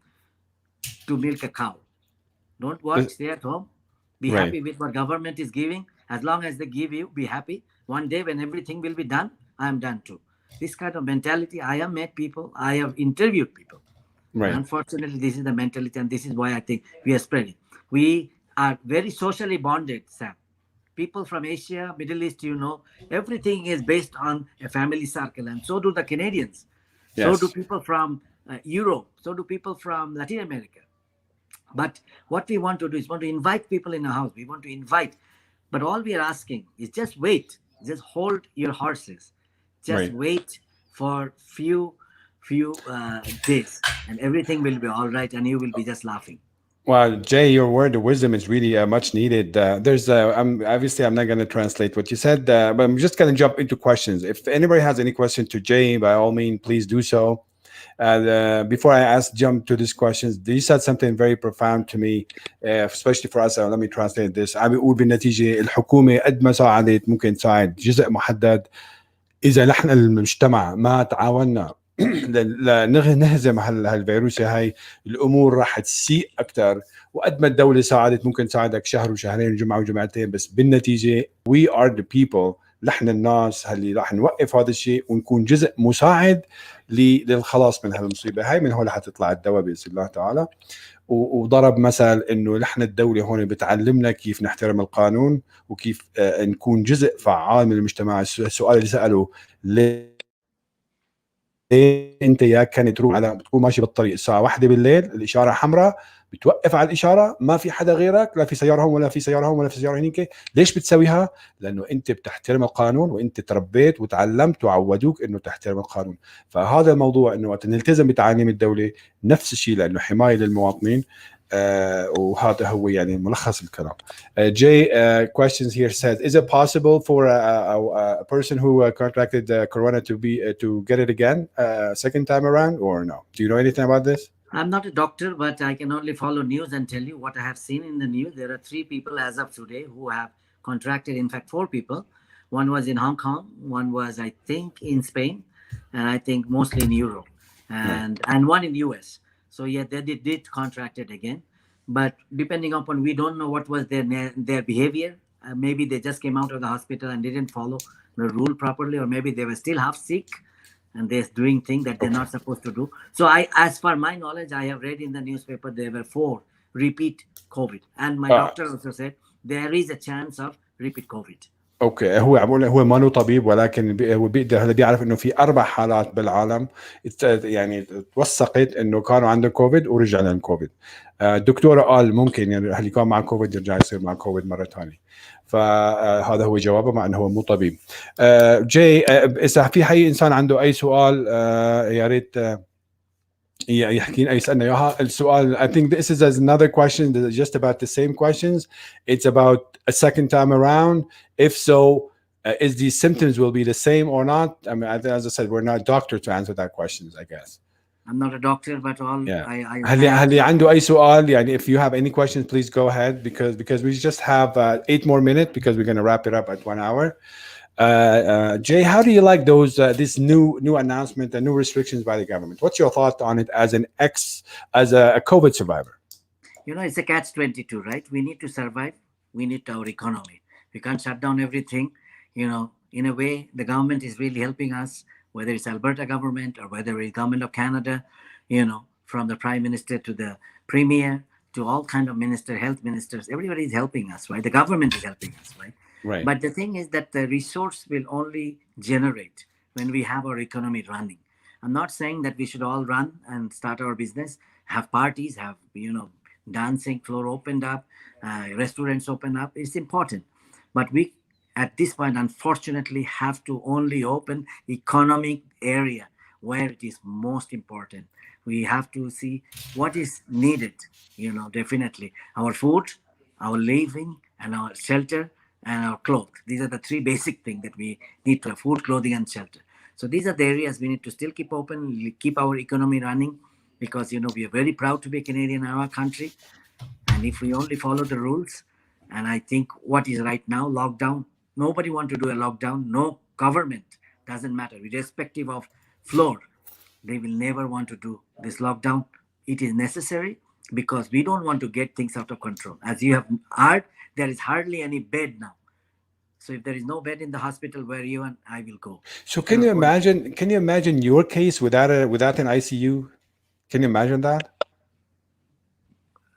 to milk a cow. Don't Uh, work, stay at home. Be right, happy with what government is giving. As long as they give you, be happy. One day when everything will be done, I am done too. This kind of mentality, I have met people, I have interviewed people. And right, unfortunately, this is the mentality, and this is why I think we are spreading. We are very socially bonded, Sam. People from Asia, Middle East, everything is based on a family circle, and so do the Canadians. So do yes, people from Europe. So do people from Latin America. But what we want to do is want to invite people in our house. We want to invite. But all we are asking is just wait. Just hold your horses. Just right. wait for few days, and everything will be all right, and you will be just laughing. Well, Jay, your word of wisdom is really much needed. I'm obviously I'm not going to translate what you said, but I'm just going to jump into questions. If anybody has any question to Jay, by all means, please do so. And before I jump to these questions, you said something very profound to me, especially for us. Let me translate this. عم بيقول بالنتيجة الحكومة قد ما ساعدت ممكن تساعد جزء محدد اذا نحن المجتمع ما تعاوننا نهزم هالفيروس هاي الامور راح تسيء اكثر. وقد ما الدوله ساعدت ممكن تساعدك شهر وشهرين جمعه وجمعتين، بس بالنتيجه we are the people، نحن الناس اللي راح نوقف هذا الشيء ونكون جزء مساعد للخلاص من هالمصيبه هاي. من هون حتطلع الدواء باذن الله تعالى. وضرب مثل انه نحن الدوله هون بتعلمنا كيف نحترم القانون وكيف نكون جزء فعال من المجتمع. السؤال اللي ساله ليه انت يا كان تروح على بتكون ماشي بالطريق الساعه 1 بالليل الاشاره حمراء، بتوقف على الاشاره، ما في حدا غيرك، لا في سياره هون ولا في سياره هون ولا في سياره هنيك. ليش بتسويها؟ لانه انت بتحترم القانون وانت تربيت وتعلمت وعودوك انه تحترم القانون. فهذا الموضوع انه وقت نلتزم بتعاليم الدوله نفس الشيء، لانه حمايه للمواطنين. وهذا هو يعني ملخص الكلام. Jay, questions here says, is it possible for a person who contracted corona to be to get it again second time around, or no? Do you know anything about this? I'm not a doctor, but I can only follow news and tell you what I have seen in the news. There are three people as of today who have contracted. In fact, four people. One was in Hong Kong. One was, I think, in Spain, and I think mostly in Europe, Right. and one in US. So yeah, they did contract it again. But depending upon, we don't know what was their behavior. Maybe they just came out of the hospital and didn't follow the rule properly, or maybe they were still half sick and they're doing things that they're Okay. not supposed to do. So I, as far my knowledge, I have read in the newspaper there were four repeat COVID, and my Uh, doctor also said there is a chance of repeat COVID. اوكي، هو عم بقول هو ما له طبيب، ولكن هو بيقدر، هذا بيعرف انه في 4 حالات بالعالم يعني توثقت انه كانوا عندهم كوفيد ورجع لهم كوفيد. الدكتوره قال ممكن يعني اللي كان مع كوفيد يرجع يصير مع كوفيد مره ثانيه. فهذا هو جوابه مع انه هو مو طبيب. جاي، اذا في اي انسان عنده اي سؤال يا ريت يحكي يسالنا اياها. السؤال I think this is another question that is just about the same questions. It's about a second time around. If so, is these symptoms will be the same or not? I mean, as I said, we're not doctor to answer that questions, I guess. I'm not a doctor, but all Yeah. I have. هل عنده أي سؤال يعني if you have any questions please go ahead because we just have 8 more minutes because we're going to wrap it up at 1 hour. Jay, how do you like those this new announcement and new restrictions by the government? What's your thought on it as a COVID survivor? It's a catch-22, right? We need to survive. We need our economy. We can't shut down everything. In a way, the government is really helping us, whether it's Alberta government or whether it's government of Canada, from the prime minister to the premier to all kind of health ministers. Everybody is helping us, right? The government is helping us, right? Right. But the thing is that the resource will only generate when we have our economy running. I'm not saying that we should all run and start our business, have parties, have, dancing floor opened up, restaurants open up. It's important. But we, at this point, unfortunately, have to only open economic area where it is most important. We have to see what is needed, definitely. Our food, our living, and our shelter, and our clothes. These are the three basic things that we need to have: food, clothing, and shelter. So these are the areas we need to still keep open, keep our economy running, because, we are very proud to be Canadian in our country. And if we only follow the rules, and I think what is right now, lockdown, nobody want to do a lockdown. No government, doesn't matter, irrespective of floor, they will never want to do this lockdown. It is necessary. because we don't want to get things out of control. As you have heard, there is hardly any bed now. So if there is no bed in the hospital where you and I will go. So I don't know what. can you imagine your case without an ICU? Can you imagine that?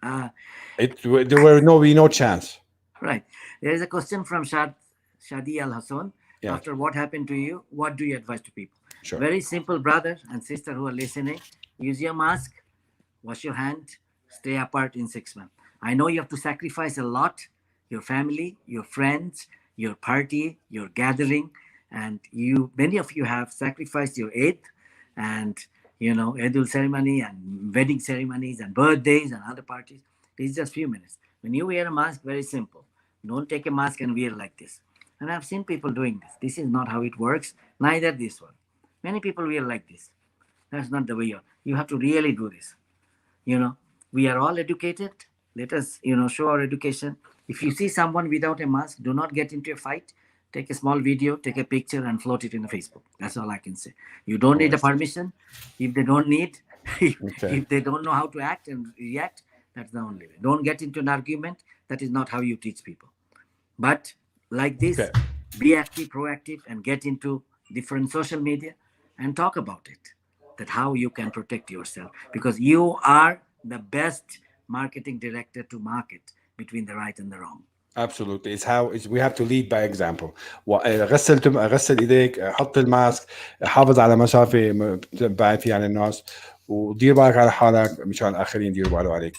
Uh, There were no chance. right. There is a question from Shadi Al Hassan. Yeah, After what happened to you, what do you advise to people? sure. Very simple, brother and sister who are listening. Use your mask, wash your hand, stay apart in 6 months. I know you have to sacrifice a lot, your family, your friends, your party, your gathering, and you many of you have sacrificed your Eid and Eidul ceremony and wedding ceremonies and birthdays and other parties. It's just few minutes. When you wear a mask, very simple. Don't take a mask and wear like this. And I've seen people doing this. This is not how it works. Neither this one. Many people wear like this. That's not the way you have to really do this. you know we are all educated. Let us show our education. If you see someone without a mask, do not get into a fight. Take a small video, take a picture and float it in the Facebook. That's all I can say. You don't All need a right. permission. If they don't need Okay. if they don't know how to act and react, that's the only way. Don't get into an argument. That is not how you teach people. But like Okay. this, be active, proactive, and get into different social media and talk about it. That how you can protect yourself, because you are the best marketing director to market between the right and the wrong. Absolutely. We have to lead by example. غسل ايديك، حط الماسك، حافظ على مسافة بعد فيها عن الناس، ودير بالك على حالك مشان الآخرين يديروا بالهم عليك.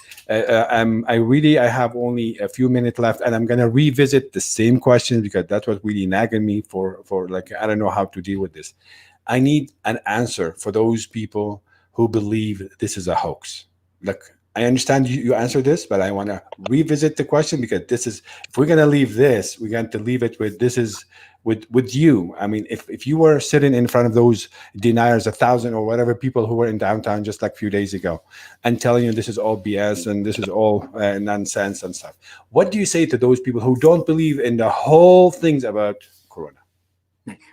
I have only a few minutes left, and I'm gonna revisit the same question because that's what really nagging me for like I don't know how to deal with this. I need an answer for those people who believe this is a hoax. Look, I understand you answer this, but I want to revisit the question because this is, if we're going to leave this, we're going to leave it with this is with you. I mean, if you were sitting in front of those deniers, 1,000 or whatever people who were in downtown just like a few days ago, and telling you this is all BS and this is all nonsense and stuff, what do you say to those people who don't believe in the whole things about Corona?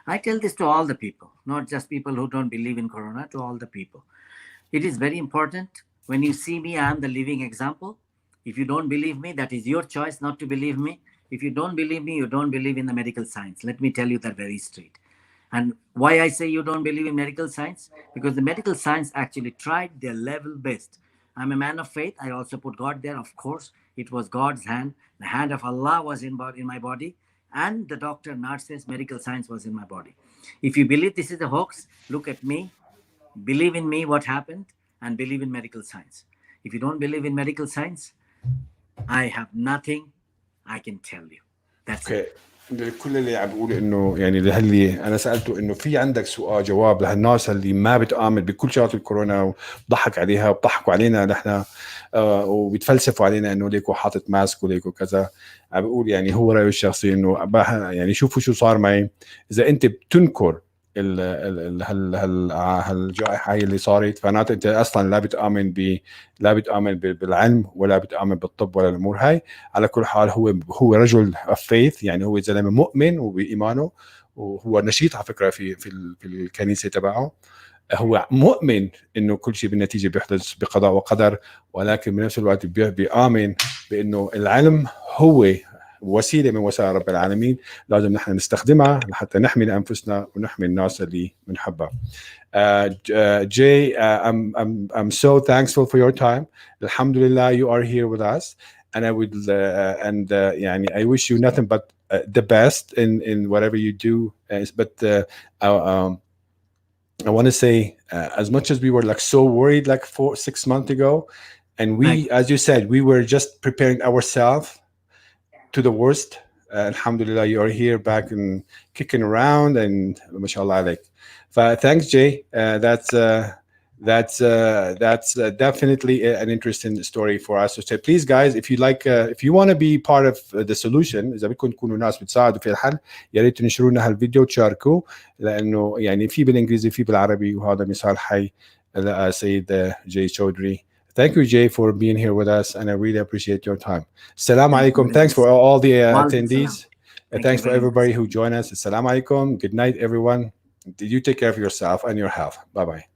I tell this to all the people, not just people who don't believe in Corona, to all the people. It is very important. When you see me, I am the living example. If you don't believe me, that is your choice not to believe me. If you don't believe me, you don't believe in the medical science. Let me tell you that very straight. And why I say you don't believe in medical science? Because the medical science actually tried their level best. I'm a man of faith. I also put God there, of course. It was God's hand. The hand of Allah was in my body. And the doctor, nurses, medical science was in my body. If you believe this is a hoax, look at me, believe in me what happened, and believe in medical science. If you don't believe in medical science, I have nothing I can tell you. That's اوكي. it. كل اللي عم بقول انه يعني اللي انا سالته انه في عندك سؤال جواب لهالناس اللي ما بتآمن بكل شغله الكورونا وضحك عليها وضحكوا علينا نحن، وبيتفلسفوا علينا انه ليكو حاطط ماسك وليكو كذا. عم بقول يعني هو رايه الشخصي انه يعني شوفوا شو صار معي. اذا انت بتنكر هالجائحه هاي اللي صارت، فمعناته انت اصلا لا بتآمن بالعلم ولا بتآمن بالطب ولا الامور هاي. على كل حال هو رجل فيث، يعني هو زلمه مؤمن وبايمانه، وهو نشيط على فكره في الكنيسه تبعه. هو مؤمن انه كل شيء بالنتيجه بيحدث بقضاء وقدر، ولكن بنفس الوقت بيآمن بانه العلم هو وسيله من وسائل رب العالمين، لازم نحن نستخدمها لحتى نحمي انفسنا ونحمي الناس اللي بنحبها. Jay, I'm so thankful for your time. Alhamdulillah, you are here with us, and I would يعني I wish you nothing but the best in whatever you do. But I want to say, as much as we were like so worried like 4-6 months ago, and we, as you said, we were just preparing ourselves to the worst. Alhamdulillah, you are here back and kicking around, and mashallah like. Thanks, Jay. That's definitely an interesting story for us. So please, guys, if you like, if you want to be part of the solution، إذا بدكم تكونوا ناس بتساعدوا في الحل، يا ريت تنشروا لنا هالفيديو وتشاركوه، لأنه يعني في بالإنجليزي في بالعربي، وهذا مثال حي لسيد Jay Chowdhury. Thank you, Jay, for being here with us, and I really appreciate your time. Assalamu alaikum. Thanks for all the attendees. Thanks for everybody who joined us. Assalamu alaikum. Good night, everyone. You take care of yourself and your health. Bye-bye.